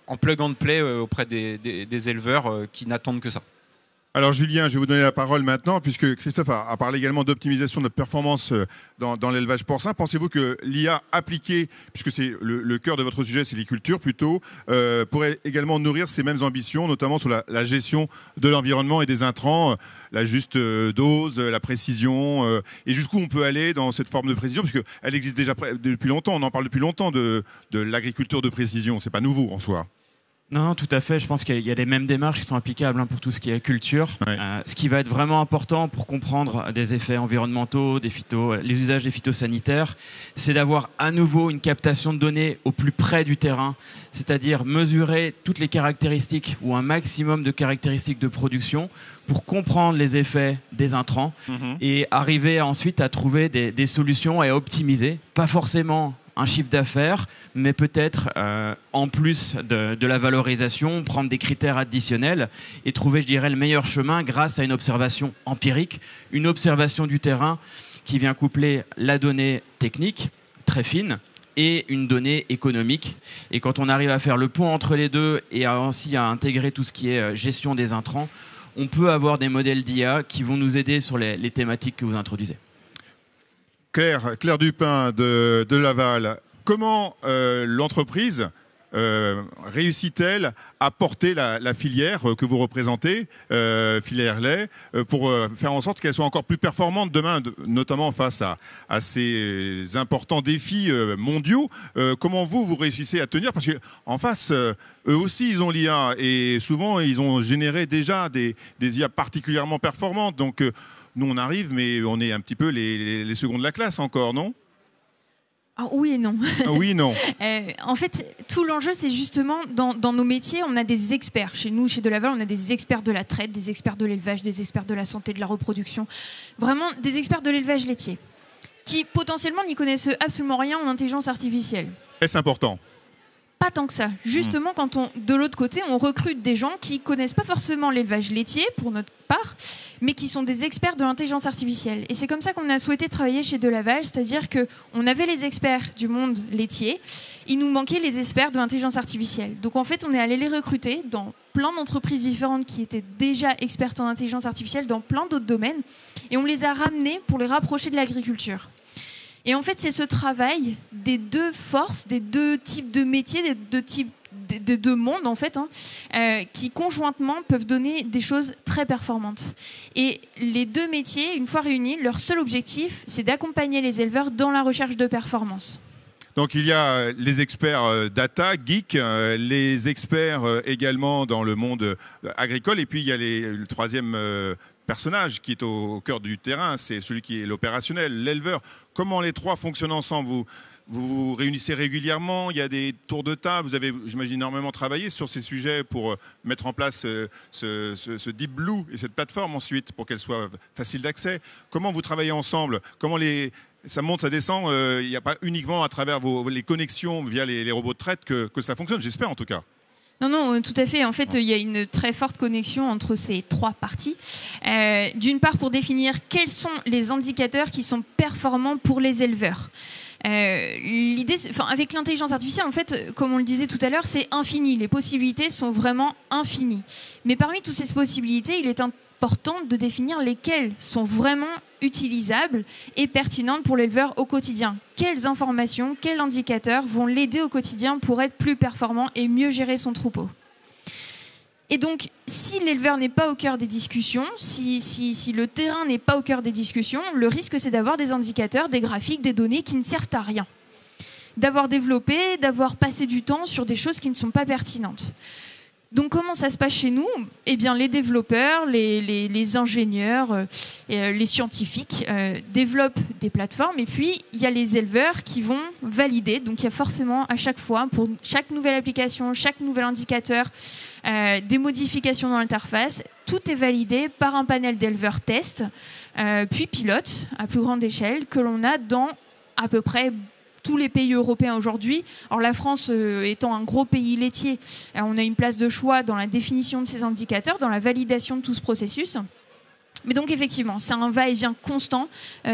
Speaker 3: en plug and play auprès des éleveurs qui n'attendent que ça.
Speaker 1: Alors Julien, je vais vous donner la parole maintenant, puisque Christophe a parlé également d'optimisation de performance dans l'élevage porcin. Pensez-vous que l'IA appliquée, puisque c'est le cœur de votre sujet, sylviculture plutôt, pourrait également nourrir ces mêmes ambitions, notamment sur la gestion de l'environnement et des intrants, la juste dose, la précision, et jusqu'où on peut aller dans cette forme de précision, puisqu'elle existe déjà depuis longtemps, on en parle depuis longtemps de l'agriculture de précision, c'est pas nouveau en soi.
Speaker 4: Non, tout à fait. Je pense qu'il y a les mêmes démarches qui sont applicables pour tout ce qui est culture.
Speaker 1: Ouais.
Speaker 4: Ce qui va être vraiment important pour comprendre des effets environnementaux, les usages des phytosanitaires, c'est d'avoir à nouveau une captation de données au plus près du terrain, c'est-à-dire mesurer toutes les caractéristiques ou un maximum de caractéristiques de production pour comprendre les effets des intrants et arriver ensuite à trouver des solutions et à optimiser, pas forcément un chiffre d'affaires, mais peut-être en plus de la valorisation, prendre des critères additionnels et trouver, je dirais, le meilleur chemin grâce à une observation empirique, une observation du terrain qui vient coupler la donnée technique, très fine, et une donnée économique. Et quand on arrive à faire le pont entre les deux et ainsi à intégrer tout ce qui est gestion des intrants, on peut avoir des modèles d'IA qui vont nous aider sur les thématiques que vous introduisez.
Speaker 1: Claire Dupin de Laval, comment l'entreprise réussit-elle à porter la filière que vous représentez, filière lait, pour faire en sorte qu'elle soit encore plus performante demain, notamment face à ces importants défis mondiaux. Comment vous réussissez à tenir? Parce qu'en face, eux aussi, ils ont l'IA et souvent, ils ont généré déjà des IA particulièrement performantes. Donc, nous, on arrive, mais on est un petit peu les seconds de la classe encore, non?
Speaker 5: Oui et non.
Speaker 1: Oui, non.
Speaker 5: En fait, tout l'enjeu, c'est justement dans nos métiers, on a des experts. Chez nous, chez De Laval, on a des experts de la traite, des experts de l'élevage, des experts de la santé, de la reproduction. Vraiment, des experts de l'élevage laitier qui, potentiellement, n'y connaissent absolument rien en intelligence artificielle.
Speaker 1: Est-ce important?
Speaker 5: Pas tant que ça. Justement, quand de l'autre côté, on recrute des gens qui connaissent pas forcément l'élevage laitier, pour notre part, mais qui sont des experts de l'intelligence artificielle. Et c'est comme ça qu'on a souhaité travailler chez De Laval, c'est-à-dire qu'on avait les experts du monde laitier, il nous manquait les experts de l'intelligence artificielle. Donc en fait, on est allé les recruter dans plein d'entreprises différentes qui étaient déjà expertes en intelligence artificielle dans plein d'autres domaines, et on les a ramenés pour les rapprocher de l'agriculture. Et en fait, c'est ce travail des deux forces, des deux types de métiers, des deux mondes, en fait, qui conjointement peuvent donner des choses très performantes. Et les deux métiers, une fois réunis, leur seul objectif, c'est d'accompagner les éleveurs dans la recherche de performance.
Speaker 1: Donc il y a les experts data, geek, les experts également dans le monde agricole, et puis il y a le troisième personnage qui est au cœur du terrain, c'est celui qui est l'opérationnel, l'éleveur. Comment les trois fonctionnent ensemble? Vous vous réunissez régulièrement, il y a des tours de table, vous avez, j'imagine, énormément travaillé sur ces sujets pour mettre en place ce Deep Blue et cette plateforme ensuite pour qu'elle soit facile d'accès. Comment vous travaillez ensemble? Comment ça monte, ça descend? Il n'y a pas uniquement à travers les connexions via les robots de traite que ça fonctionne, j'espère en tout cas.
Speaker 5: Non, tout à fait. En fait, il y a une très forte connexion entre ces trois parties. D'une part, pour définir quels sont les indicateurs qui sont performants pour les éleveurs. L'idée, avec l'intelligence artificielle, en fait, comme on le disait tout à l'heure, c'est infini. Les possibilités sont vraiment infinies. Mais parmi toutes ces possibilités, il est important de définir lesquelles sont vraiment utilisables et pertinentes pour l'éleveur au quotidien. Quelles informations, quels indicateurs vont l'aider au quotidien pour être plus performant et mieux gérer son troupeau. Et donc, si l'éleveur n'est pas au cœur des discussions, si le terrain n'est pas au cœur des discussions, le risque, c'est d'avoir des indicateurs, des graphiques, des données qui ne servent à rien. D'avoir développé, d'avoir passé du temps sur des choses qui ne sont pas pertinentes. Donc, comment ça se passe chez nous? Eh bien, les développeurs, les ingénieurs, les scientifiques développent des plateformes. Et puis, il y a les éleveurs qui vont valider. Donc, il y a forcément à chaque fois, pour chaque nouvelle application, chaque nouvel indicateur, des modifications dans l'interface. Tout est validé par un panel d'éleveurs tests, puis pilotes à plus grande échelle, que l'on a dans à peu près tous les pays européens aujourd'hui. Alors la France étant un gros pays laitier, on a une place de choix dans la définition de ces indicateurs, dans la validation de tout ce processus. Mais donc effectivement, c'est un va-et-vient constant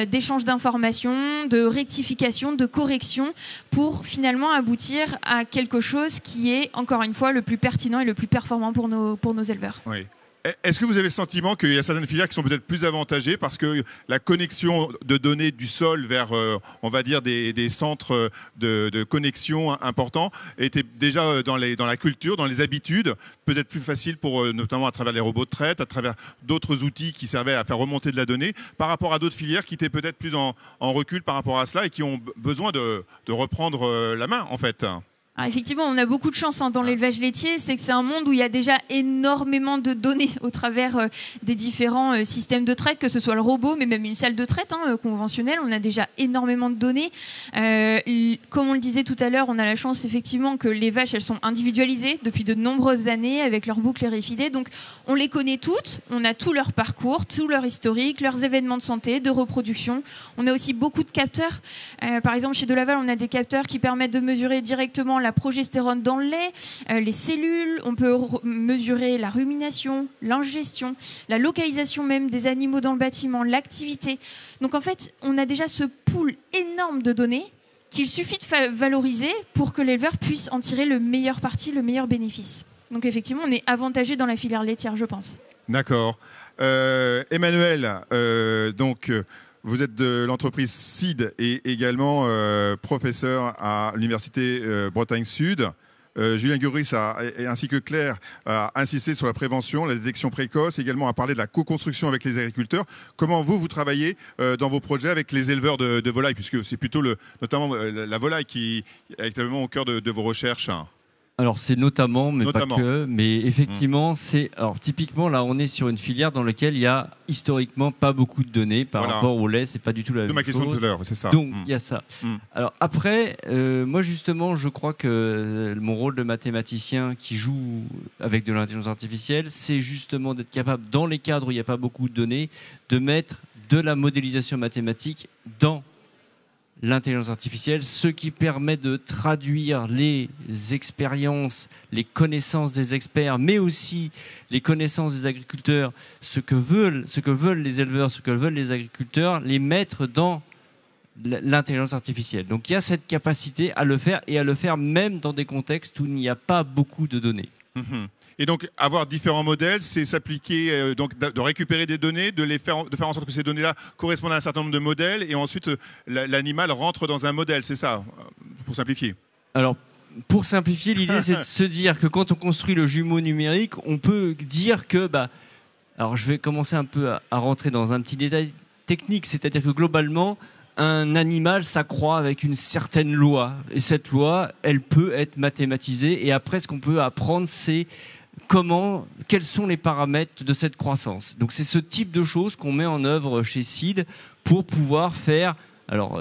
Speaker 5: d'échange d'informations, de rectification, de correction pour finalement aboutir à quelque chose qui est, encore une fois, le plus pertinent et le plus performant pour nos éleveurs.
Speaker 1: Oui. Est-ce que vous avez le sentiment qu'il y a certaines filières qui sont peut-être plus avantagées parce que la connexion de données du sol vers, on va dire, des centres de connexion importants était déjà dans la culture, dans les habitudes, peut-être plus facile pour, notamment à travers les robots de traite, à travers d'autres outils qui servaient à faire remonter de la donnée, par rapport à d'autres filières qui étaient peut-être plus en recul par rapport à cela et qui ont besoin de reprendre la main, en fait.
Speaker 5: Alors effectivement, on a beaucoup de chance dans l'élevage laitier, c'est que c'est un monde où il y a déjà énormément de données au travers des différents systèmes de traite, que ce soit le robot, mais même une salle de traite conventionnelle, on a déjà énormément de données. Comme on le disait tout à l'heure, on a la chance effectivement que les vaches, elles sont individualisées depuis de nombreuses années avec leurs boucles RFID, donc on les connaît toutes, on a tout leur parcours, tout leur historique, leurs événements de santé, de reproduction. On a aussi beaucoup de capteurs. Par exemple, chez Delaval, on a des capteurs qui permettent de mesurer directement la progestérone dans le lait, les cellules, on peut mesurer la rumination, l'ingestion, la localisation même des animaux dans le bâtiment, l'activité. Donc en fait, on a déjà ce pool énorme de données qu'il suffit de valoriser pour que l'éleveur puisse en tirer le meilleur parti, le meilleur bénéfice. Donc effectivement, on est avantagé dans la filière laitière, je pense. D'accord.
Speaker 1: Emmanuel, donc... Vous êtes de l'entreprise SID et également professeur à l'Université Bretagne Sud. Julien Guris ainsi que Claire a insisté sur la prévention, la détection précoce, également a parlé de la co-construction avec les agriculteurs. Comment vous travaillez dans vos projets avec les éleveurs de volailles, puisque c'est plutôt notamment la volaille qui est actuellement au cœur de vos recherches?
Speaker 6: Alors c'est notamment, mais pas que, mais effectivement, c'est... Alors typiquement, là, on est sur une filière dans laquelle il y a historiquement pas beaucoup de données par rapport au lait, c'est pas du tout la même chose.
Speaker 1: De ma question tout à l'heure, c'est ça.
Speaker 6: Donc il y a ça. Alors après, moi justement, je crois que mon rôle de mathématicien qui joue avec de l'intelligence artificielle, c'est justement d'être capable, dans les cadres où il n'y a pas beaucoup de données, de mettre de la modélisation mathématique dans l'intelligence artificielle, ce qui permet de traduire les expériences, les connaissances des experts, mais aussi les connaissances des agriculteurs, ce que veulent les éleveurs, ce que veulent les agriculteurs, les mettre dans l'intelligence artificielle. Donc il y a cette capacité à le faire et à le faire même dans des contextes où il n'y a pas beaucoup de données.
Speaker 1: Et donc, avoir différents modèles, c'est s'appliquer, donc de récupérer des données, de faire en sorte que ces données-là correspondent à un certain nombre de modèles, et ensuite l'animal rentre dans un modèle, c'est ça, pour simplifier?
Speaker 6: Alors, pour simplifier, l'idée c'est de se dire que quand on construit le jumeau numérique, on peut dire que... alors, je vais commencer un peu à rentrer dans un petit détail technique, c'est-à-dire que globalement, un animal s'accroît avec une certaine loi, et cette loi, elle peut être mathématisée, et après, ce qu'on peut apprendre, c'est quels sont les paramètres de cette croissance. Donc c'est ce type de choses qu'on met en œuvre chez SID pour pouvoir faire, alors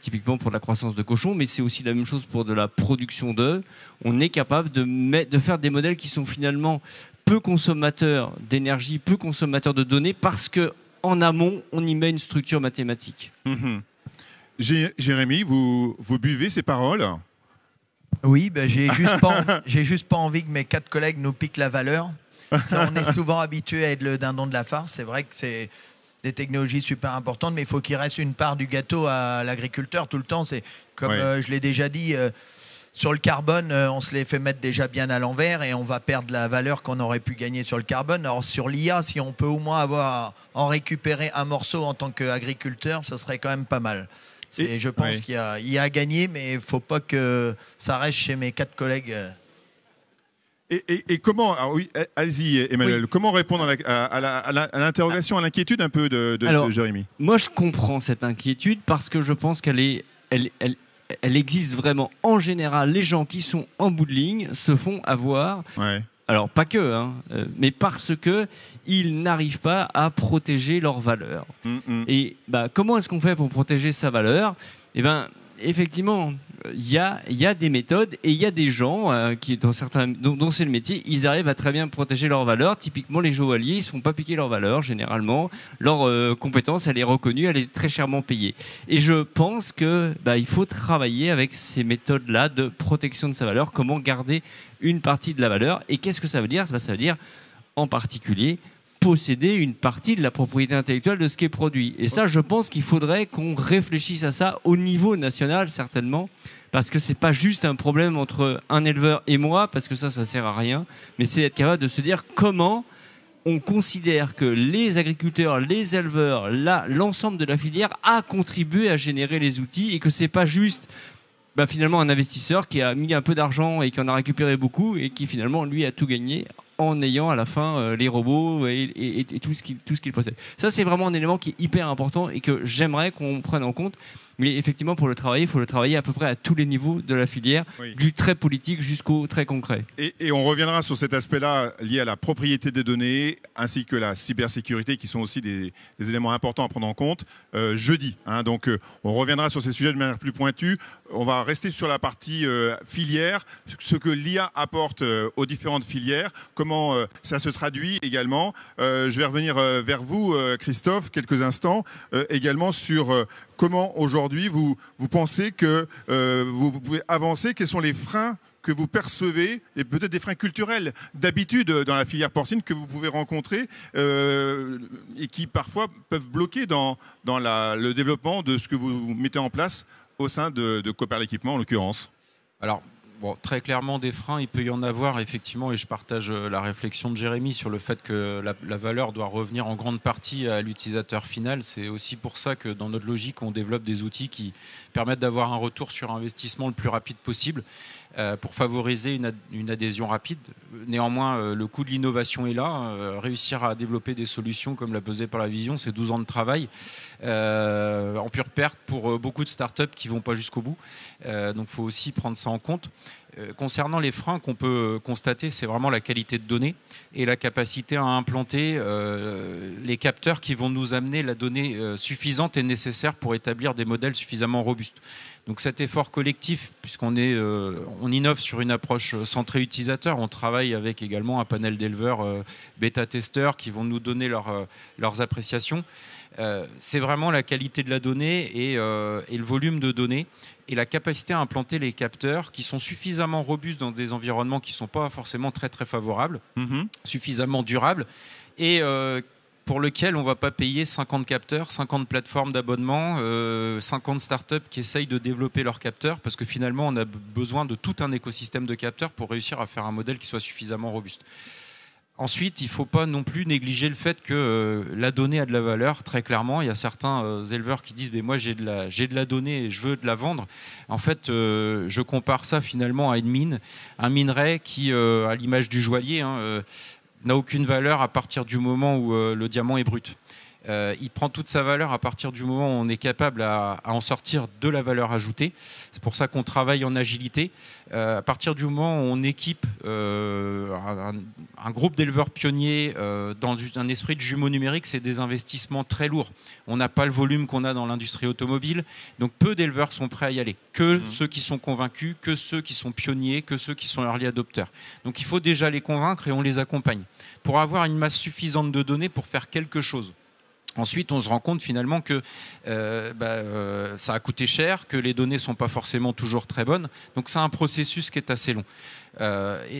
Speaker 6: typiquement pour de la croissance de cochons, mais c'est aussi la même chose pour de la production d'œufs. On est capable de faire des modèles qui sont finalement peu consommateurs d'énergie, peu consommateurs de données, parce qu'en amont, on y met une structure mathématique.
Speaker 1: Jérémy, vous buvez ces paroles?
Speaker 7: Oui, j'ai juste pas envie que mes 4 collègues nous piquent la valeur. On est souvent habitué à être le dindon de la farce. C'est vrai que c'est des technologies super importantes, mais il faut qu'il reste une part du gâteau à l'agriculteur tout le temps. C'est comme je l'ai déjà dit, sur le carbone, on se les fait mettre déjà bien à l'envers et on va perdre la valeur qu'on aurait pu gagner sur le carbone. Alors sur l'IA, si on peut au moins en récupérer un morceau en tant qu'agriculteur, ce serait quand même pas mal. Je pense qu'il y a à gagner, mais il ne faut pas que ça reste chez mes 4 collègues.
Speaker 1: Et comment, allez-y Emmanuel, comment répondre à l'interrogation, à l'inquiétude un peu de Jérémy?
Speaker 6: Moi je comprends cette inquiétude parce que je pense qu'elle existe vraiment. En général, les gens qui sont en bout de ligne se font avoir. Alors pas que, mais parce qu'ils n'arrivent pas à protéger leur valeur. Et comment est-ce qu'on fait pour protéger sa valeur? Effectivement, il y a des méthodes et il y a des gens dont c'est le métier, ils arrivent à très bien protéger leur valeur. Typiquement, les joailliers, ils ne se font pas piquer leur valeur, généralement. Leur compétence, elle est reconnue, elle est très chèrement payée. Et je pense qu'il faut travailler avec ces méthodes-là de protection de sa valeur, comment garder une partie de la valeur. Et qu'est-ce que ça veut dire? Ça veut dire, en particulier, posséder une partie de la propriété intellectuelle de ce qui est produit. Et ça, je pense qu'il faudrait qu'on réfléchisse à ça au niveau national, certainement, parce que c'est pas juste un problème entre un éleveur et moi, parce que ça sert à rien, mais c'est être capable de se dire comment on considère que les agriculteurs, les éleveurs, l'ensemble de la filière a contribué à générer les outils et que c'est pas juste finalement un investisseur qui a mis un peu d'argent et qui en a récupéré beaucoup et qui finalement lui a tout gagné en ayant à la fin les robots et tout ce qu'il possède. Ça, c'est vraiment un élément qui est hyper important et que j'aimerais qu'on prenne en compte. Mais effectivement, pour le travailler, il faut le travailler à peu près à tous les niveaux de la filière, du très politique jusqu'au très concret.
Speaker 1: Et on reviendra sur cet aspect-là lié à la propriété des données ainsi que la cybersécurité, qui sont aussi des éléments importants à prendre en compte jeudi. Donc, on reviendra sur ces sujets de manière plus pointue. On va rester sur la partie filière, ce que l'IA apporte aux différentes filières, comment ça se traduit également. Je vais revenir vers vous, Christophe, quelques instants, également sur comment aujourd'hui vous pensez que vous pouvez avancer. Quels sont les freins que vous percevez, et peut-être des freins culturels d'habitude dans la filière porcine que vous pouvez rencontrer et qui parfois peuvent bloquer dans le développement de ce que vous mettez en place au sein de Cooper l'Équipement en l'occurrence?
Speaker 3: Alors, très clairement, des freins, il peut y en avoir, effectivement, et je partage la réflexion de Jérémy sur le fait que la valeur doit revenir en grande partie à l'utilisateur final. C'est aussi pour ça que dans notre logique, on développe des outils qui permettent d'avoir un retour sur investissement le plus rapide possible pour favoriser une adhésion rapide. Néanmoins, le coût de l'innovation est là. Réussir à développer des solutions comme l'a posé par la vision, c'est 12 ans de travail en pure perte pour beaucoup de startups qui ne vont pas jusqu'au bout. Donc il faut aussi prendre ça en compte. Concernant les freins qu'on peut constater, c'est vraiment la qualité de données et la capacité à implanter les capteurs qui vont nous amener la donnée suffisante et nécessaire pour établir des modèles suffisamment robustes. Donc cet effort collectif, puisqu'on on innove sur une approche centrée utilisateur, on travaille avec également un panel d'éleveurs bêta-testeurs qui vont nous donner leurs appréciations. C'est vraiment la qualité de la donnée et le volume de données et la capacité à implanter les capteurs qui sont suffisamment robustes dans des environnements qui ne sont pas forcément très très favorables, suffisamment durables et pour lequel on ne va pas payer 50 capteurs, 50 plateformes d'abonnement, 50 startups qui essayent de développer leurs capteurs, parce que finalement, on a besoin de tout un écosystème de capteurs pour réussir à faire un modèle qui soit suffisamment robuste. Ensuite, il ne faut pas non plus négliger le fait que la donnée a de la valeur, très clairement. Il y a certains éleveurs qui disent « moi, j'ai de la donnée et je veux de la vendre ». En fait, je compare ça finalement à une mine, un minerai qui, à l'image du joaillier, n'a aucune valeur à partir du moment où le diamant est brut. Il prend toute sa valeur à partir du moment où on est capable à en sortir de la valeur ajoutée. C'est pour ça qu'on travaille en agilité. À partir du moment où on équipe un groupe d'éleveurs pionniers dans un esprit de jumeau numérique, c'est des investissements très lourds. On n'a pas le volume qu'on a dans l'industrie automobile, donc peu d'éleveurs sont prêts à y aller. Que ceux qui sont convaincus, que ceux qui sont pionniers, que ceux qui sont early adopters. Donc il faut déjà les convaincre et on les accompagne pour avoir une masse suffisante de données pour faire quelque chose. Ensuite, on se rend compte finalement que ça a coûté cher, que les données ne sont pas forcément toujours très bonnes. Donc c'est un processus qui est assez long.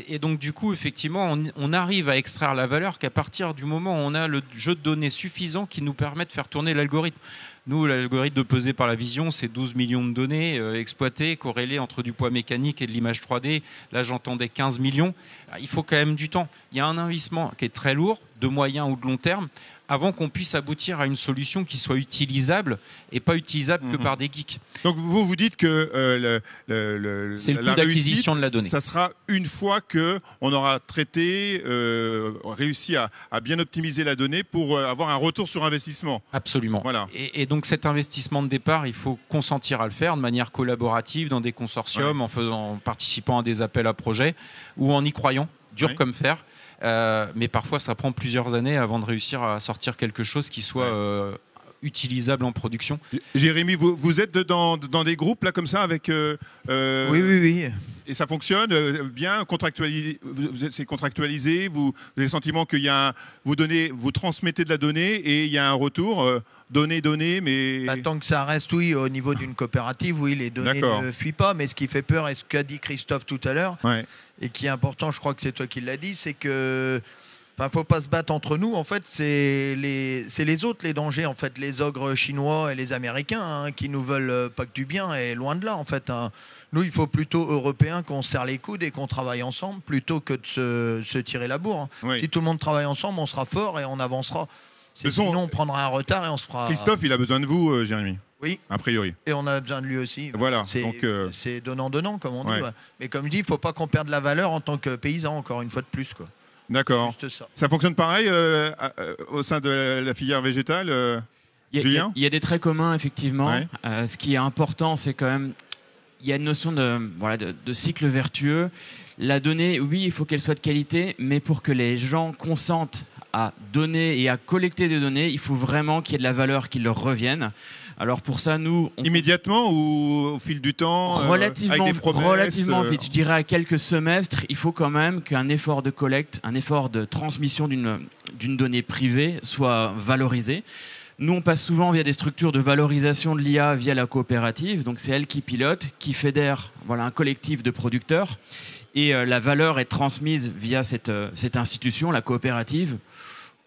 Speaker 3: Et donc du coup, effectivement, on arrive à extraire la valeur qu'à partir du moment où on a le jeu de données suffisant qui nous permet de faire tourner l'algorithme. Nous, l'algorithme pesé par la vision, c'est 12 millions de données exploitées, corrélées entre du poids mécanique et de l'image 3D. Là, j'entendais 15 millions. Il faut quand même du temps. Il y a un investissement qui est très lourd, de moyen ou de long terme, avant qu'on puisse aboutir à une solution qui soit utilisable et pas utilisable que par des geeks.
Speaker 1: Donc vous dites que
Speaker 3: c'est le coût d'acquisition de la donnée.
Speaker 1: Ça sera une fois qu'on aura traité, réussi à bien optimiser la donnée pour avoir un retour sur investissement.
Speaker 3: Absolument.
Speaker 1: Voilà.
Speaker 3: Et donc cet investissement de départ, il faut consentir à le faire de manière collaborative dans des consortiums, en participant à des appels à projets ou en y croyant, dur comme fer. Mais parfois, ça prend plusieurs années avant de réussir à sortir quelque chose qui soit utilisable en production.
Speaker 1: Jérémy, vous êtes dans des groupes là comme ça avec
Speaker 7: Oui.
Speaker 1: Et ça fonctionne bien, c'est contractualisé. Vous avez le sentiment qu'il y a vous transmettez de la donnée et il y a un retour. Données, mais...
Speaker 7: tant que ça reste, au niveau d'une coopérative, les données ne fuient pas. Mais ce qui fait peur, et ce qu'a dit Christophe tout à l'heure, et qui est important, je crois que c'est toi qui l'as dit, c'est que Enfin, faut pas se battre entre nous. En fait, c'est les autres les dangers. En fait, les ogres chinois et les Américains hein, qui nous veulent pas que du bien. Et loin de là, en fait. Hein. Nous, il faut plutôt Européens qu'on se serre les coudes et qu'on travaille ensemble plutôt que de se tirer la bourre. Hein.
Speaker 1: Oui.
Speaker 7: Si tout le monde travaille ensemble, on sera fort et on avancera. Sinon, on prendra un retard et on se fera.
Speaker 1: Christophe, il a besoin de vous, Jérémy.
Speaker 7: Oui.
Speaker 1: A priori.
Speaker 7: Et on a besoin de lui aussi.
Speaker 1: Voilà.
Speaker 7: C'est donnant-donnant, comme on dit.
Speaker 1: Ouais.
Speaker 7: Ouais. Mais comme je dis, il ne faut pas qu'on perde la valeur en tant que paysan, encore une fois de plus. Quoi.
Speaker 1: D'accord.
Speaker 7: Juste ça.
Speaker 1: Ça fonctionne pareil au sein de la filière végétale, Julien ?
Speaker 4: Il y a des traits communs, effectivement.
Speaker 1: Ouais.
Speaker 4: Ce qui est important, c'est quand même, il y a une notion de cycle vertueux. La donnée, oui, il faut qu'elle soit de qualité, mais pour que les gens consentent à donner et à collecter des données, il faut vraiment qu'il y ait de la valeur qui leur revienne. Alors pour ça, nous...
Speaker 1: Immédiatement ou au fil du temps
Speaker 4: relativement,
Speaker 1: avec des promesses,
Speaker 4: relativement vite. Je dirais à quelques semestres, il faut quand même qu'un effort de collecte, un effort de transmission d'une donnée privée soit valorisé. Nous, on passe souvent via des structures de valorisation de l'IA via la coopérative. Donc c'est elle qui pilote, qui fédère un collectif de producteurs. Et la valeur est transmise via cette institution, la coopérative.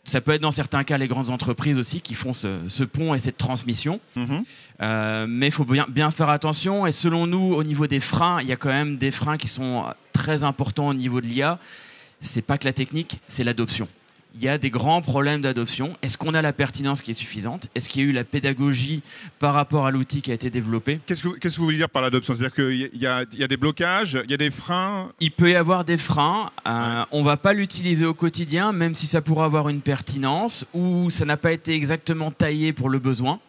Speaker 4: Ça peut être dans certains cas les grandes entreprises aussi qui font ce pont et cette transmission. Mais il faut bien faire attention. Et selon nous, au niveau des freins, il y a quand même des freins qui sont très importants au niveau de l'IA. C'est pas que la technique, c'est l'adoption. Il y a des grands problèmes d'adoption. Est-ce qu'on a la pertinence qui est suffisante? Est-ce qu'il y a eu la pédagogie par rapport à l'outil qui a été développé?
Speaker 1: Qu'est-ce que vous voulez dire par l'adoption? C'est-à-dire qu'il y a des blocages, il y a des freins?
Speaker 4: Il peut y avoir des freins. On ne va pas l'utiliser au quotidien, même si ça pourrait avoir une pertinence ou ça n'a pas été exactement taillé pour le besoin.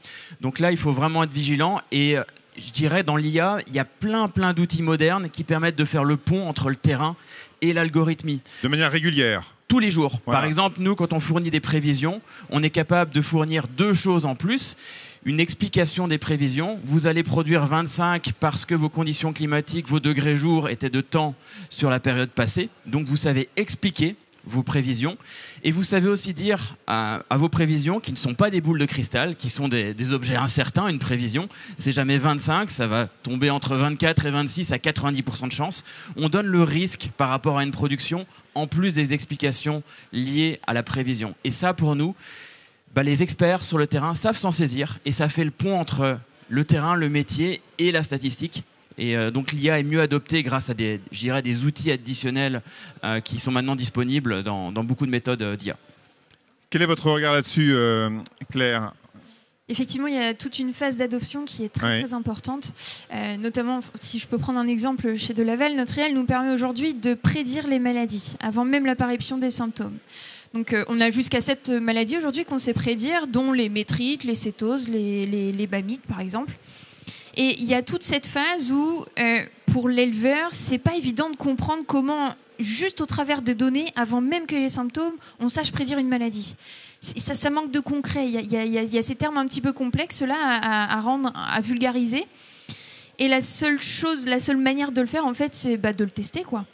Speaker 4: Donc là, il faut vraiment être vigilant. Et je dirais, dans l'IA, il y a plein d'outils modernes qui permettent de faire le pont entre le terrain et l'algorithmie.
Speaker 1: De manière régulière?
Speaker 4: Tous les jours.
Speaker 1: Voilà.
Speaker 4: Par exemple, nous, quand on fournit des prévisions, on est capable de fournir deux choses en plus. Une explication des prévisions. Vous allez produire 25 parce que vos conditions climatiques, vos degrés jour étaient de temps sur la période passée. Donc, vous savez expliquer vos prévisions. Et vous savez aussi dire à vos prévisions, qui ne sont pas des boules de cristal, qui sont des objets incertains. Une prévision, c'est jamais 25, ça va tomber entre 24 et 26 à 90% de chance. On donne le risque par rapport à une production, en plus des explications liées à la prévision. Et ça, pour nous, les experts sur le terrain savent s'en saisir et ça fait le pont entre le terrain, le métier et la statistique. Et donc l'IA est mieux adoptée grâce à des outils additionnels qui sont maintenant disponibles dans beaucoup de méthodes d'IA.
Speaker 1: Quel est votre regard là-dessus, Claire?
Speaker 5: Effectivement, il y a toute une phase d'adoption qui est très importante. Notamment, si je peux prendre un exemple chez De Laval, notre IA nous permet aujourd'hui de prédire les maladies avant même l'apparition des symptômes. Donc on a jusqu'à 7 maladies aujourd'hui qu'on sait prédire, dont les métrites, les cétoses, les bamides par exemple. Et il y a toute cette phase où, pour l'éleveur, c'est pas évident de comprendre comment, juste au travers des données, avant même que les symptômes, on sache prédire une maladie. Ça manque de concret. Il y a ces termes un petit peu complexes là à vulgariser. Et la seule manière de le faire, en fait, c'est de le tester, quoi.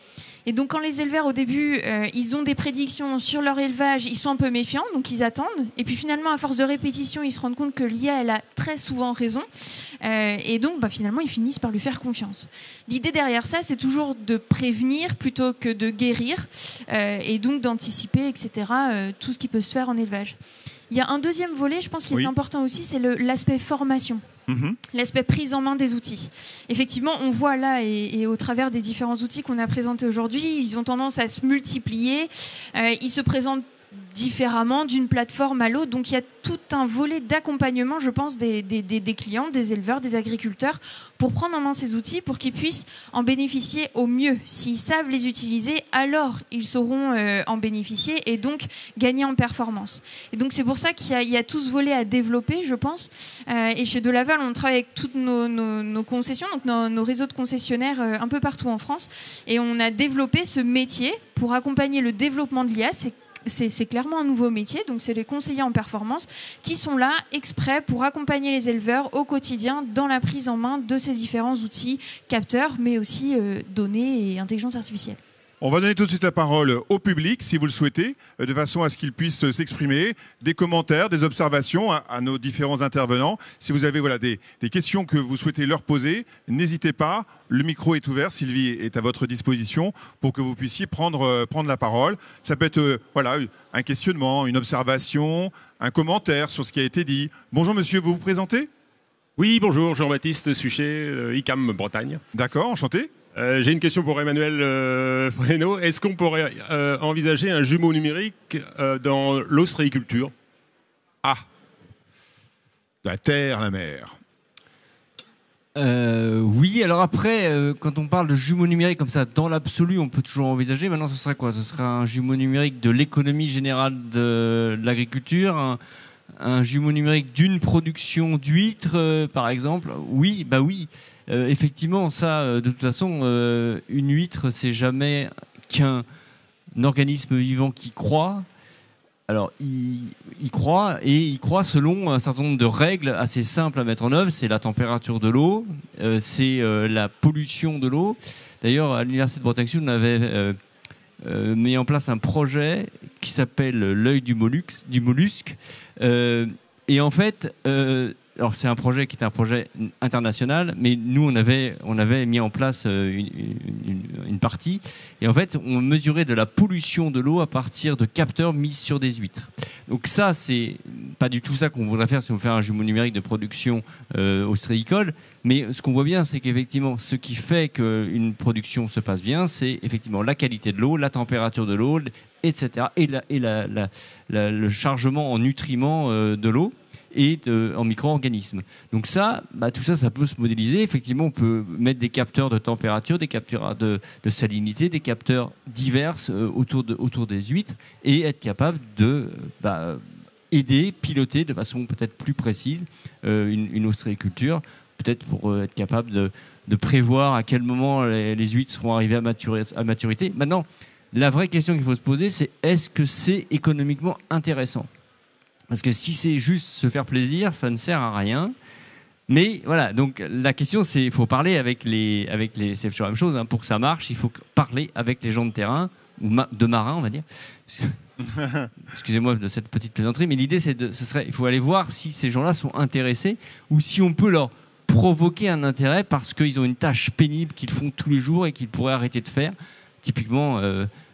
Speaker 5: Et donc, quand les éleveurs, au début, ils ont des prédictions sur leur élevage, ils sont un peu méfiants, donc ils attendent. Et puis finalement, à force de répétition, ils se rendent compte que l'IA, elle a très souvent raison. Et donc, finalement, ils finissent par lui faire confiance. L'idée derrière ça, c'est toujours de prévenir plutôt que de guérir. Et donc d'anticiper, etc., tout ce qui peut se faire en élevage. Il y a un deuxième volet, je pense, qui est important aussi, c'est l'aspect formation. L'aspect prise en main des outils. Effectivement, on voit là, et au travers des différents outils qu'on a présentés aujourd'hui, ils ont tendance à se multiplier. Ils se présentent différemment d'une plateforme à l'autre. Donc il y a tout un volet d'accompagnement, je pense, des clients, des éleveurs, des agriculteurs, pour prendre en main ces outils, pour qu'ils puissent en bénéficier au mieux. S'ils savent les utiliser, alors ils sauront en bénéficier et donc gagner en performance. Et donc c'est pour ça qu'il y a tout ce volet à développer, je pense. Et chez De Laval, on travaille avec toutes nos concessions, donc nos réseaux de concessionnaires un peu partout en France. Et on a développé ce métier pour accompagner le développement de l'IA. C'est clairement un nouveau métier, donc c'est les conseillers en performance qui sont là exprès pour accompagner les éleveurs au quotidien dans la prise en main de ces différents outils, capteurs, mais aussi données et intelligence artificielle.
Speaker 1: On va donner tout de suite la parole au public, si vous le souhaitez, de façon à ce qu'il puisse s'exprimer, des commentaires, des observations à nos différents intervenants. Si vous avez des questions que vous souhaitez leur poser, n'hésitez pas, le micro est ouvert, Sylvie est à votre disposition pour que vous puissiez prendre la parole. Ça peut être un questionnement, une observation, un commentaire sur ce qui a été dit. Bonjour monsieur, vous vous présentez ?
Speaker 8: Oui, bonjour, Jean-Baptiste Suchet, ICAM Bretagne.
Speaker 1: D'accord, enchanté.
Speaker 8: J'ai une question pour Emmanuel Breno. Est-ce qu'on pourrait envisager un jumeau numérique dans l'ostréiculture ?
Speaker 1: Ah, la terre, la mer.
Speaker 6: Oui, alors après, quand on parle de jumeaux numériques comme ça, dans l'absolu, on peut toujours envisager. Maintenant, ce serait quoi ? Ce serait un jumeau numérique de l'économie générale de l'agriculture, un jumeau numérique d'une production d'huîtres, par exemple. Oui, bah oui. Effectivement, ça, de toute façon, une huître, c'est jamais qu'un organisme vivant qui croît. Alors, il croît, et il croît selon un certain nombre de règles assez simples à mettre en œuvre. C'est la température de l'eau, c'est la pollution de l'eau. D'ailleurs, à l'Université de Bretagne Sud, on avait mis en place un projet qui s'appelle l'œil du mollusque. Et en fait, alors c'est un projet qui est un projet international, mais nous on avait mis en place une partie, et en fait on mesurait de la pollution de l'eau à partir de capteurs mis sur des huîtres. Donc ça, c'est pas du tout ça qu'on voudrait faire si on fait un jumeau numérique de production ostréicole, mais ce qu'on voit bien, c'est qu'effectivement ce qui fait qu'une production se passe bien, c'est effectivement la qualité de l'eau, la température de l'eau, etc., et le chargement en nutriments de l'eau et en micro-organismes. Donc ça, tout ça, ça peut se modéliser. Effectivement, on peut mettre des capteurs de température, des capteurs de salinité, des capteurs divers autour des huîtres, et être capable de aider, piloter de façon peut-être plus précise une ostréiculture, peut-être pour être capable de prévoir à quel moment les huîtres seront arrivées à maturité. Maintenant, la vraie question qu'il faut se poser, c'est est-ce que c'est économiquement intéressant ? Parce que si c'est juste se faire plaisir, ça ne sert à rien. Mais voilà, donc la question, c'est il faut parler avec les c'est toujours la même chose, hein, pour que ça marche, il faut parler avec les gens de terrain, ou de marins, on va dire. Excusez-moi de cette petite plaisanterie, mais l'idée, il faut aller voir si ces gens-là sont intéressés, ou si on peut leur provoquer un intérêt parce qu'ils ont une tâche pénible qu'ils font tous les jours et qu'ils pourraient arrêter de faire. Typiquement,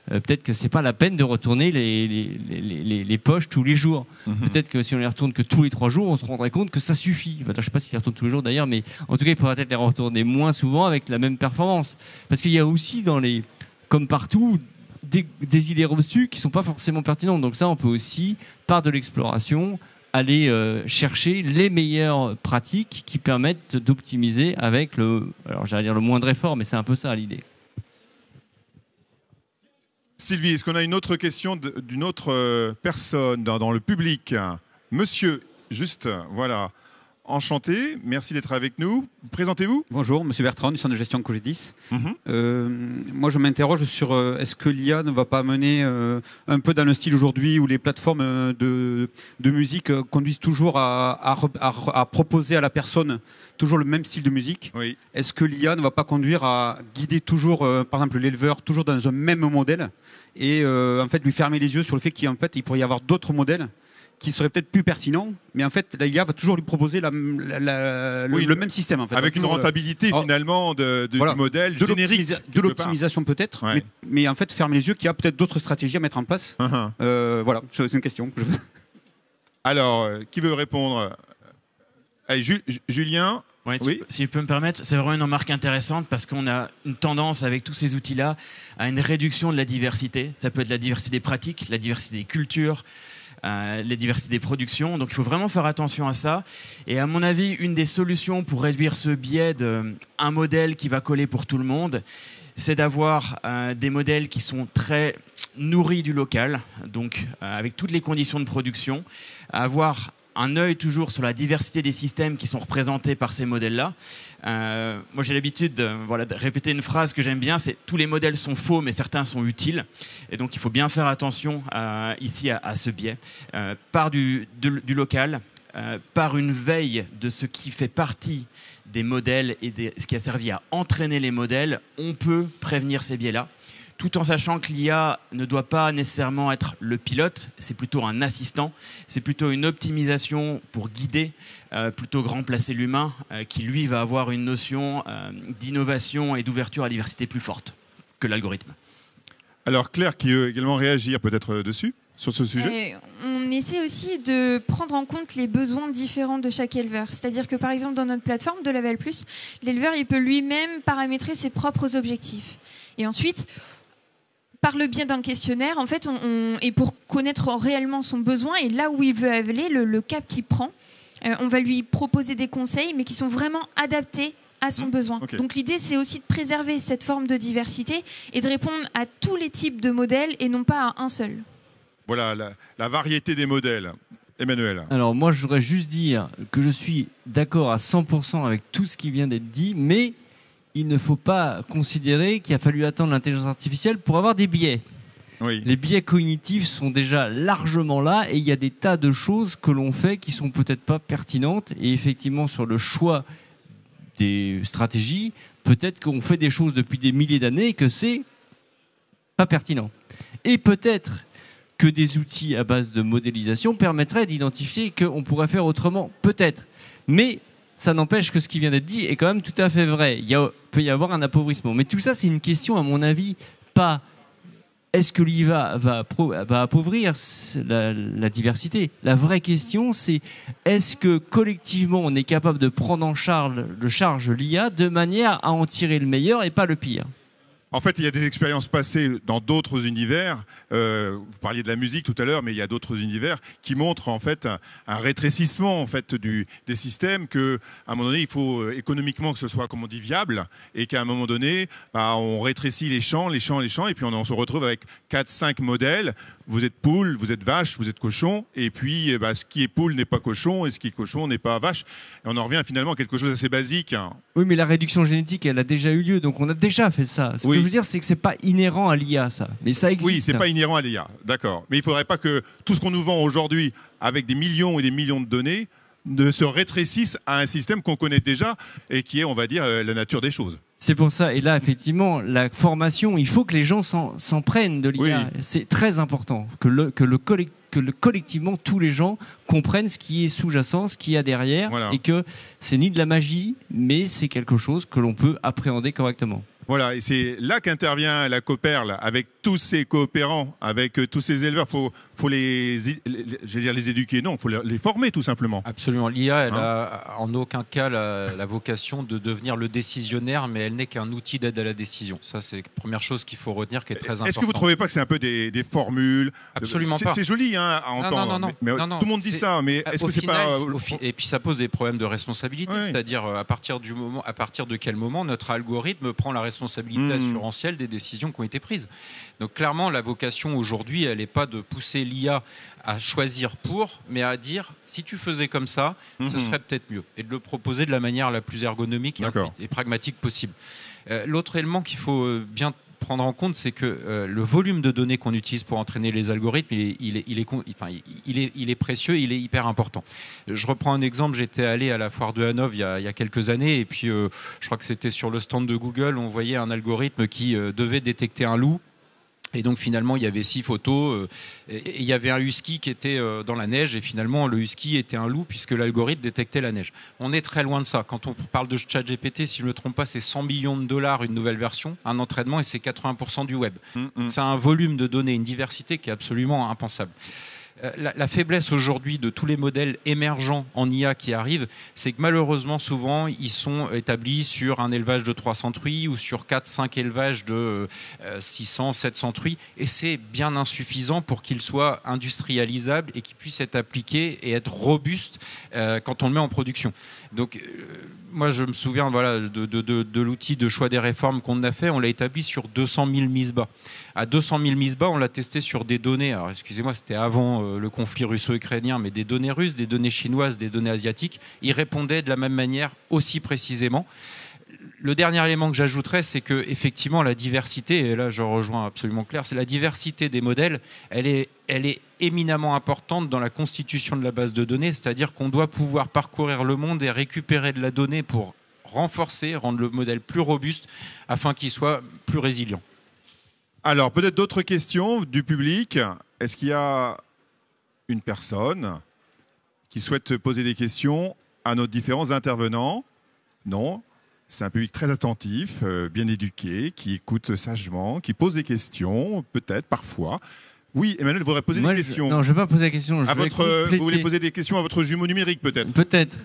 Speaker 6: peut-être que c'est pas la peine de retourner les poches tous les jours. Peut-être que si on les retourne que tous les 3 jours, on se rendrait compte que ça suffit. Enfin, je ne sais pas s'ils les retournent tous les jours d'ailleurs, mais en tout cas, il faudrait peut-être les retourner moins souvent avec la même performance. Parce qu'il y a aussi comme partout, des idées reçues qui ne sont pas forcément pertinentes. Donc ça, on peut aussi, par de l'exploration, aller chercher les meilleures pratiques qui permettent d'optimiser avec alors j'allais dire le moindre effort, mais c'est un peu ça l'idée.
Speaker 1: Sylvie, est-ce qu'on a une autre question d'une autre personne dans le public ? Monsieur, juste, voilà. Enchanté, merci d'être avec nous. Présentez-vous.
Speaker 9: Bonjour, monsieur Bertrand du centre de gestion Cogedis. Moi, je m'interroge sur est-ce que l'IA ne va pas amener un peu dans le style aujourd'hui où les plateformes de musique conduisent toujours à proposer à la personne toujours le même style de musique.
Speaker 1: Oui.
Speaker 9: Est-ce que l'IA ne va pas conduire à guider toujours, par exemple, l'éleveur toujours dans un même modèle et en fait lui fermer les yeux sur le fait qu'il pourrait y avoir d'autres modèles qui serait peut-être plus pertinent, mais en fait, l'IA va toujours lui proposer le même système. En fait.
Speaker 1: Avec une rentabilité finalement du modèle générique.
Speaker 9: De l'optimisation peut-être, ouais. mais en fait, fermer les yeux qu'il y a peut-être d'autres stratégies à mettre en place. Voilà, c'est une question.
Speaker 1: Alors, qui veut répondre ? Allez, Julien.
Speaker 4: Oui. Si je peux me permettre, c'est vraiment une remarque intéressante parce qu'on a une tendance avec tous ces outils-là à une réduction de la diversité. Ça peut être la diversité des pratiques, la diversité des cultures, les diversités des productions. Donc il faut vraiment faire attention à ça. Et à mon avis, une des solutions pour réduire ce biais d'un modèle qui va coller pour tout le monde, c'est d'avoir des modèles qui sont très nourris du local, donc avec toutes les conditions de production, avoir un œil toujours sur la diversité des systèmes qui sont représentés par ces modèles-là. Moi, j'ai l'habitude de répéter une phrase que j'aime bien, c'est « tous les modèles sont faux, mais certains sont utiles ». Et donc, il faut bien faire attention ici à ce biais. Par du local, par une veille de ce qui fait partie des modèles et ce qui a servi à entraîner les modèles, on peut prévenir ces biais-là. tout en sachant que l'IA ne doit pas nécessairement être le pilote, c'est plutôt un assistant, c'est plutôt une optimisation pour guider, plutôt que remplacer l'humain, qui lui va avoir une notion d'innovation et d'ouverture à la diversité plus forte que l'algorithme.
Speaker 1: Alors Claire qui veut également réagir peut-être dessus, sur ce sujet.
Speaker 5: On essaie aussi de prendre en compte les besoins différents de chaque éleveur. C'est-à-dire que par exemple dans notre plateforme de Laval+, l'éleveur il peut lui-même paramétrer ses propres objectifs. Et ensuite, par le biais d'un questionnaire, en fait, et pour connaître réellement son besoin et là où il veut aller, le cap qu'il prend, on va lui proposer des conseils, mais qui sont vraiment adaptés à son besoin. Okay. Donc l'idée, c'est aussi de préserver cette forme de diversité et de répondre à tous les types de modèles et non pas à un seul.
Speaker 1: Voilà, la variété des modèles. Emmanuel.
Speaker 6: Alors moi, je voudrais juste dire que je suis d'accord à 100% avec tout ce qui vient d'être dit, mais il ne faut pas considérer qu'il a fallu attendre l'intelligence artificielle pour avoir des biais.
Speaker 1: Oui.
Speaker 6: Les biais cognitifs sont déjà largement là et il y a des tas de choses que l'on fait qui sont peut-être pas pertinentes. Et effectivement, sur le choix des stratégies, peut-être qu'on fait des choses depuis des milliers d'années et que c'est pas pertinent. Et peut-être que des outils à base de modélisation permettraient d'identifier qu'on pourrait faire autrement, peut-être. Mais ça n'empêche que ce qui vient d'être dit est quand même tout à fait vrai. Il peut y avoir un appauvrissement. Mais tout ça, c'est une question, à mon avis, pas est-ce que l'IA va appauvrir la diversité. La vraie question, c'est est-ce que collectivement, on est capable de prendre en charge l'IA de manière à en tirer le meilleur et pas le pire.
Speaker 1: En fait, il y a des expériences passées dans d'autres univers. Vous parliez de la musique tout à l'heure, mais il y a d'autres univers qui montrent en fait un rétrécissement en fait des systèmes. Que à un moment donné, il faut économiquement que ce soit, comme on dit, viable, et qu'à un moment donné, on rétrécit les champs, et puis on se retrouve avec 4-5 modèles. Vous êtes poule, vous êtes vache, vous êtes cochon, et puis ce qui est poule n'est pas cochon, et ce qui est cochon n'est pas vache. Et on en revient finalement à quelque chose d'assez basique.
Speaker 6: Oui, mais la réduction génétique, elle a déjà eu lieu, donc on a déjà fait ça. Ce que je veux dire, c'est que c'est pas inhérent à l'IA, ça. Mais ça existe.
Speaker 1: Oui, c'est pas inhérent à l'IA, d'accord. Mais il faudrait pas que tout ce qu'on nous vend aujourd'hui, avec des millions et des millions de données, ne se rétrécisse à un système qu'on connaît déjà et qui est, on va dire, la nature des choses.
Speaker 6: C'est pour ça. Et là, effectivement, la formation, il faut que les gens s'en prennent de l'IA. Oui. C'est très important que collectivement, tous les gens comprennent ce qui est sous-jacent, ce qu'il y a derrière, et que c'est ni de la magie, mais c'est quelque chose que l'on peut appréhender correctement.
Speaker 1: Voilà, et c'est là qu'intervient la Coperle, avec tous ses coopérants, avec tous ces éleveurs. Faut les éduquer, non, faut les former tout simplement.
Speaker 3: Absolument. L'IA, elle a en aucun cas la vocation de devenir le décisionnaire, mais elle n'est qu'un outil d'aide à la décision. Ça, c'est la première chose qu'il faut retenir, qui est très importante.
Speaker 1: Est-ce que vous ne trouvez pas que c'est un peu des formules?
Speaker 3: Absolument pas.
Speaker 1: C'est joli à entendre.
Speaker 3: Non,
Speaker 1: mais tout le monde dit ça, mais est-ce que c'est pas...
Speaker 3: Et puis ça pose des problèmes de responsabilité, c'est-à-dire à partir de quel moment notre algorithme prend la responsabilité assurantielle des décisions qui ont été prises. Donc clairement, la vocation aujourd'hui, elle n'est pas de pousser l'IA à choisir mais à dire, si tu faisais comme ça, ce serait peut-être mieux. Et de le proposer de la manière la plus ergonomique et pragmatique possible. L'autre élément qu'il faut bien prendre en compte, c'est que le volume de données qu'on utilise pour entraîner les algorithmes, il est précieux, il est hyper important. Je reprends un exemple, j'étais allé à la foire de Hanovre il y a quelques années, et puis je crois que c'était sur le stand de Google, on voyait un algorithme qui devait détecter un loup. Et donc finalement, il y avait 6 photos et il y avait un husky qui était dans la neige et finalement, le husky était un loup puisque l'algorithme détectait la neige. On est très loin de ça. Quand on parle de ChatGPT, si je ne me trompe pas, c'est 100 millions de dollars une nouvelle version, un entraînement et c'est 80% du web. C'est un volume de données, une diversité qui est absolument impensable. La faiblesse aujourd'hui de tous les modèles émergents en IA qui arrivent, c'est que malheureusement, souvent, ils sont établis sur un élevage de 300 truies ou sur 4-5 élevages de 600-700 truies. Et c'est bien insuffisant pour qu'ils soient industrialisables et qu'ils puissent être appliqués et être robustes quand on le met en production. Donc, moi, je me souviens de l'outil de choix des réformes qu'on a fait. On l'a établi sur 200 000 mises bas. À 200 000 mises bas, on l'a testé sur des données. Alors, excusez-moi, c'était avant le conflit russo-ukrainien, mais des données russes, des données chinoises, des données asiatiques. Ils répondaient de la même manière, aussi précisément. Le dernier élément que j'ajouterais, c'est que effectivement la diversité, et là je rejoins absolument Claire, c'est la diversité des modèles, elle est éminemment importante dans la constitution de la base de données, c'est-à-dire qu'on doit pouvoir parcourir le monde et récupérer de la donnée pour renforcer, rendre le modèle plus robuste, afin qu'il soit plus résilient.
Speaker 1: Alors, peut-être d'autres questions du public. Est-ce qu'il y a une personne qui souhaite poser des questions à nos différents intervenants? Non. C'est un public très attentif, bien éduqué, qui écoute sagement, qui pose des questions, peut-être, parfois. Oui, Emmanuel voudrait poser des questions.
Speaker 6: Non, je ne vais pas poser la question.
Speaker 1: Vous voulez poser des questions à votre jumeau numérique, peut-être?
Speaker 6: Peut-être.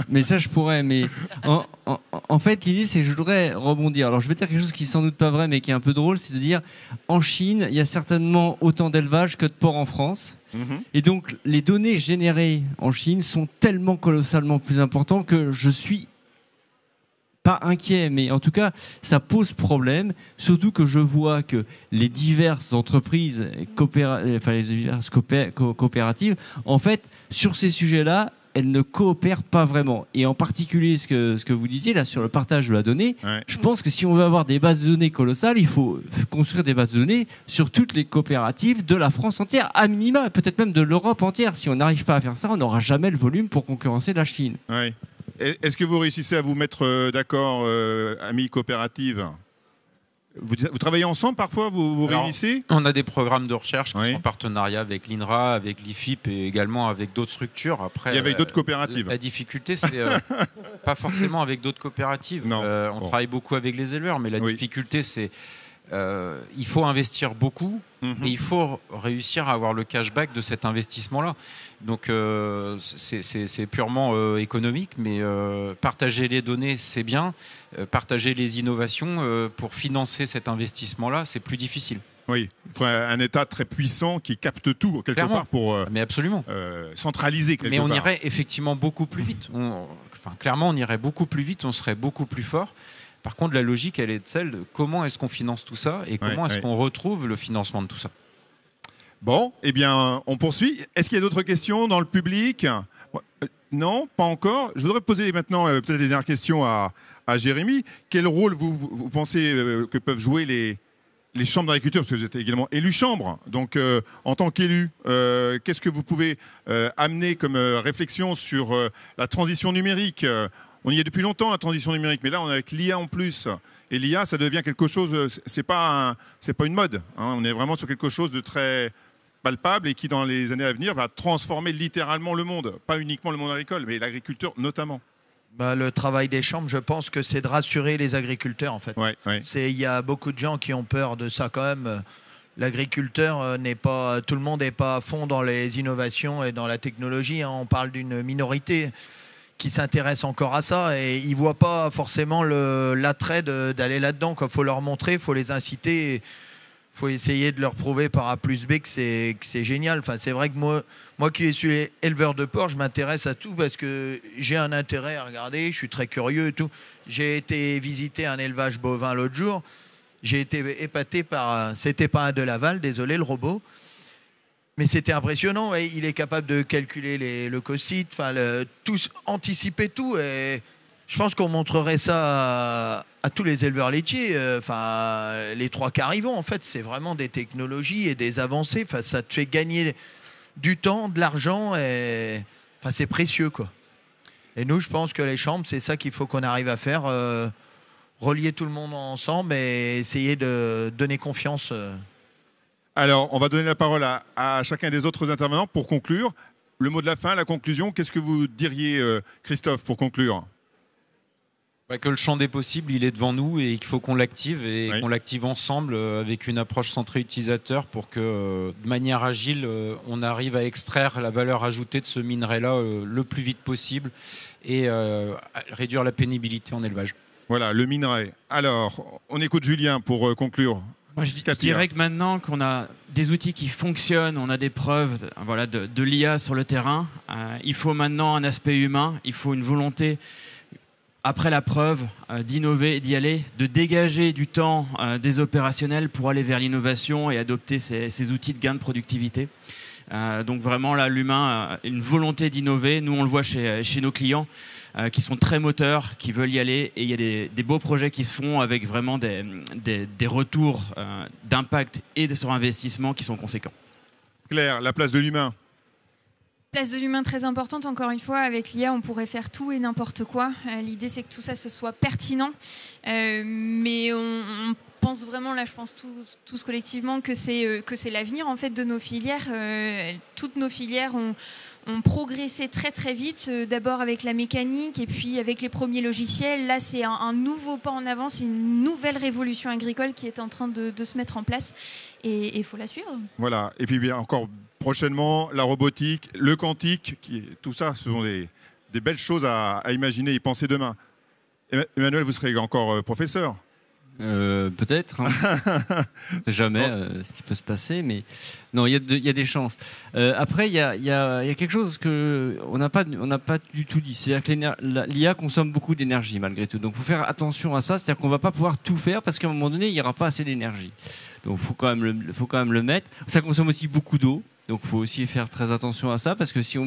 Speaker 6: Mais ça, je pourrais. Mais en fait, l'idée, c'est que je voudrais rebondir. Alors, je vais dire quelque chose qui n'est sans doute pas vrai, mais qui est un peu drôle. C'est de dire, en Chine, il y a certainement autant d'élevage que de porcs en France. Et donc, les données générées en Chine sont tellement colossalement plus importantes que je suis pas inquiet, mais en tout cas, ça pose problème, surtout que je vois que les diverses entreprises coopératives, en fait, sur ces sujets-là, elles ne coopèrent pas vraiment. Et en particulier, ce que vous disiez là sur le partage de la donnée, je pense que si on veut avoir des bases de données colossales, il faut construire des bases de données sur toutes les coopératives de la France entière, à minima, peut-être même de l'Europe entière. Si on n'arrive pas à faire ça, on n'aura jamais le volume pour concurrencer la Chine.
Speaker 1: Ouais. Est-ce que vous réussissez à vous mettre d'accord, amis coopératives? Vous travaillez ensemble parfois, vous réunissez?
Speaker 3: On a des programmes de recherche qui sont en partenariat avec l'INRA, avec l'IFIP et également avec d'autres structures. Après,
Speaker 1: et avec d'autres coopératives.
Speaker 3: La difficulté, c'est pas forcément avec d'autres coopératives. On travaille beaucoup avec les éleveurs, mais la difficulté, c'est il faut investir beaucoup et il faut réussir à avoir le cashback de cet investissement-là. Donc c'est purement économique, mais partager les données, c'est bien. Partager les innovations pour financer cet investissement-là, c'est plus difficile.
Speaker 1: Oui, il faudrait un État très puissant qui capte tout, quelque part, pour
Speaker 3: mais absolument.
Speaker 1: Centraliser quelque part.
Speaker 3: Mais on irait effectivement beaucoup plus vite. Clairement, on irait beaucoup plus vite, on serait beaucoup plus fort. Par contre, la logique, elle est celle de comment est-ce qu'on finance tout ça et comment est-ce qu'on retrouve le financement de tout ça.
Speaker 1: Bon, eh bien, on poursuit. Est-ce qu'il y a d'autres questions dans le public? Non, pas encore. Je voudrais poser maintenant peut-être des dernières questions à Jérémy. Quel rôle vous pensez que peuvent jouer les chambres d'agriculture, parce que vous êtes également élu chambre, donc en tant qu'élu, qu'est-ce que vous pouvez amener comme réflexion sur la transition numérique? On y est depuis longtemps, la transition numérique, mais là, on est avec l'IA en plus. Et l'IA, ça devient quelque chose, c'est pas une mode. Hein, on est vraiment sur quelque chose de très palpable et qui, dans les années à venir, va transformer littéralement le monde. Pas uniquement le monde agricole, mais l'agriculture notamment.
Speaker 7: Le travail des chambres, je pense que c'est de rassurer les agriculteurs, en fait. Il y a beaucoup de gens qui ont peur de ça quand même. L'agriculteur n'est pas... Tout le monde n'est pas à fond dans les innovations et dans la technologie. Hein. On parle d'une minorité qui s'intéresse encore à ça et ils ne voient pas forcément l'attrait d'aller là-dedans. Il faut leur montrer, il faut les inciter, il faut essayer de leur prouver par A plus B que c'est génial. Enfin, c'est vrai que moi qui suis éleveur de porc, je m'intéresse à tout parce que j'ai un intérêt à regarder, je suis très curieux et tout. J'ai été visiter un élevage bovin l'autre jour, j'ai été épaté par... C'était pas un de Laval, désolé, le robot. Mais c'était impressionnant, il est capable de calculer le leucocytes, anticiper tout. Et je pense qu'on montrerait ça à tous les éleveurs laitiers, les trois quarts y vont. En fait, c'est vraiment des technologies et des avancées. Ça te fait gagner du temps, de l'argent, et c'est précieux, quoi. Et nous, je pense que les chambres, c'est ça qu'il faut qu'on arrive à faire, relier tout le monde ensemble et essayer de donner confiance.
Speaker 1: Alors, on va donner la parole à chacun des autres intervenants pour conclure. Le mot de la fin, la conclusion, qu'est-ce que vous diriez, Christophe, pour conclure?
Speaker 3: Que le champ des possibles, il est devant nous et qu'il faut qu'on l'active et qu'on l'active ensemble avec une approche centrée utilisateur pour que, de manière agile, on arrive à extraire la valeur ajoutée de ce minerai-là le plus vite possible et réduire la pénibilité en élevage. Voilà, le minerai. Alors, on écoute Julien pour conclure.
Speaker 4: Moi, je dirais que maintenant qu'on a des outils qui fonctionnent, on a des preuves de l'IA sur le terrain, il faut maintenant un aspect humain, il faut une volonté, après la preuve, d'innover, d'y aller, de dégager du temps des opérationnels pour aller vers l'innovation et adopter ces outils de gain de productivité. Donc vraiment, là, l'humain, une volonté d'innover. Nous, on le voit chez nos clients qui sont très moteurs, qui veulent y aller. Et il y a des beaux projets qui se font avec vraiment des retours d'impact et sur investissement qui sont conséquents.
Speaker 1: Claire, la place de l'humain.
Speaker 5: Place de l'humain très importante. Encore une fois, avec l'IA, on pourrait faire tout et n'importe quoi. L'idée, c'est que tout ça ce soit pertinent. Mais on pense vraiment, là je pense tous collectivement que c'est l'avenir en fait de nos filières. Toutes nos filières ont progressé très très vite, d'abord avec la mécanique et puis avec les premiers logiciels. Là c'est un nouveau pas en avant, c'est une nouvelle révolution agricole qui est en train de se mettre en place et il faut la suivre.
Speaker 1: Voilà, et puis bien encore prochainement la robotique, le quantique, tout ça ce sont des belles choses à imaginer et penser demain. Emmanuel, vous serez encore professeur?
Speaker 6: Peut-être. Hein. C'est jamais ce qui peut se passer, mais non, il y a des chances. Après, il y a quelque chose que on n'a pas du tout dit. C'est-à-dire que l'IA consomme beaucoup d'énergie malgré tout. Donc, il faut faire attention à ça. C'est-à-dire qu'on ne va pas pouvoir tout faire parce qu'à un moment donné, il n'y aura pas assez d'énergie. Donc, il faut quand même le mettre. Ça consomme aussi beaucoup d'eau. Donc, il faut aussi faire très attention à ça, parce que si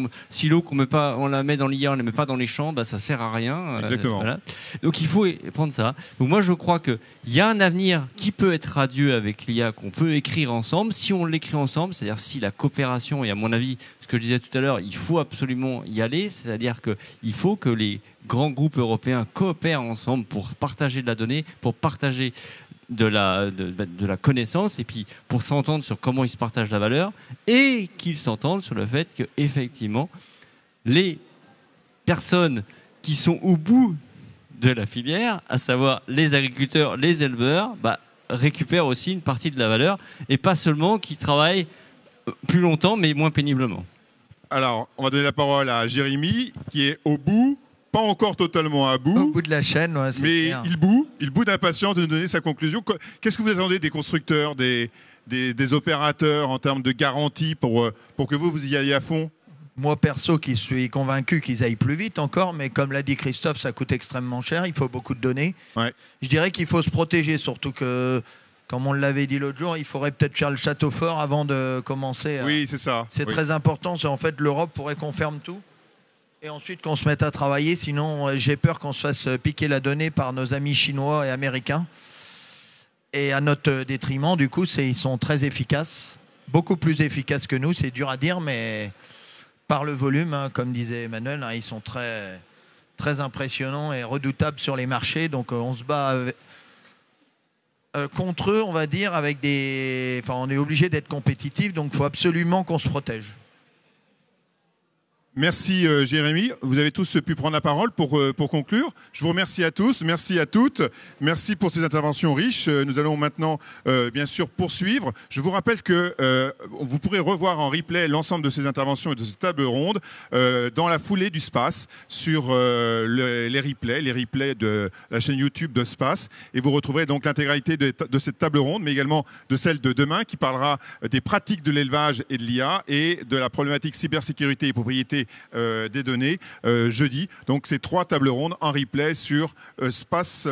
Speaker 6: l'eau on la met dans l'IA, on la met pas dans les champs, bah, ça sert à rien.
Speaker 1: Exactement.
Speaker 6: Voilà. Donc, il faut prendre ça. Donc, moi, je crois qu'il y a un avenir qui peut être radieux avec l'IA, qu'on peut écrire ensemble. Si on l'écrit ensemble, c'est-à-dire si la coopération, et à mon avis, ce que je disais tout à l'heure, il faut absolument y aller, c'est-à-dire qu'il faut que les grands groupes européens coopèrent ensemble pour partager de la donnée, pour partager de la connaissance, et puis pour s'entendre sur comment ils se partagent la valeur, et qu'ils s'entendent sur le fait que effectivement les personnes qui sont au bout de la filière, à savoir les agriculteurs, les éleveurs, récupèrent aussi une partie de la valeur, et pas seulement qui travaillent plus longtemps mais moins péniblement.
Speaker 1: Alors, on va donner la parole à Jérémy, qui est au bout, pas encore totalement à bout.
Speaker 7: Au bout de la chaîne, ouais, c'est
Speaker 1: mais
Speaker 7: clair.
Speaker 1: il bout d'impatience de nous donner sa conclusion. Qu'est-ce que vous attendez des constructeurs, des opérateurs en termes de garantie pour que vous y alliez à fond?
Speaker 7: Moi, perso, qui suis convaincu qu'ils aillent plus vite encore, mais comme l'a dit Christophe, ça coûte extrêmement cher, il faut beaucoup de données.
Speaker 1: Ouais.
Speaker 7: Je dirais qu'il faut se protéger, surtout que, comme on l'avait dit l'autre jour, il faudrait peut-être faire le château fort avant de commencer.
Speaker 1: Oui, c'est ça.
Speaker 7: C'est
Speaker 1: oui.
Speaker 7: très important, en fait, l'Europe pourrait qu'on ferme tout. Et ensuite qu'on se mette à travailler, sinon j'ai peur qu'on se fasse piquer la donnée par nos amis chinois et américains. Et à notre détriment, du coup, ils sont très efficaces, beaucoup plus efficaces que nous, c'est dur à dire, mais par le volume, hein, comme disait Emmanuel, hein, ils sont très, très impressionnants et redoutables sur les marchés. Donc on se bat contre eux, on va dire, avec on est obligé d'être compétitif, donc il faut absolument qu'on se protège.
Speaker 1: Merci Jérémy. Vous avez tous pu prendre la parole pour conclure. Je vous remercie à tous, merci à toutes. Merci pour ces interventions riches. Nous allons maintenant bien sûr poursuivre. Je vous rappelle que vous pourrez revoir en replay l'ensemble de ces interventions et de ces tables rondes dans la foulée du SPACE sur les replays de la chaîne YouTube de SPACE. Et vous retrouverez donc l'intégralité de cette table ronde, mais également de celle de demain qui parlera des pratiques de l'élevage et de l'IA et de la problématique cybersécurité et propriété des données jeudi. Donc ces 3 tables rondes en replay sur SPACE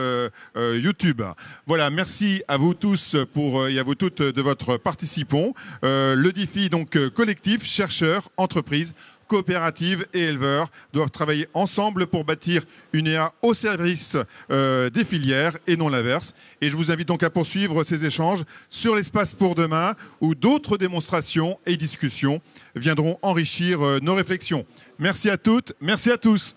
Speaker 1: YouTube. Voilà, merci à vous tous et à vous toutes de votre participation. Le défi donc collectif, chercheurs, entreprises, coopératives et éleveurs doivent travailler ensemble pour bâtir une IA au service des filières et non l'inverse. Et je vous invite donc à poursuivre ces échanges sur l'espace pour demain où d'autres démonstrations et discussions viendront enrichir nos réflexions. Merci à toutes, merci à tous.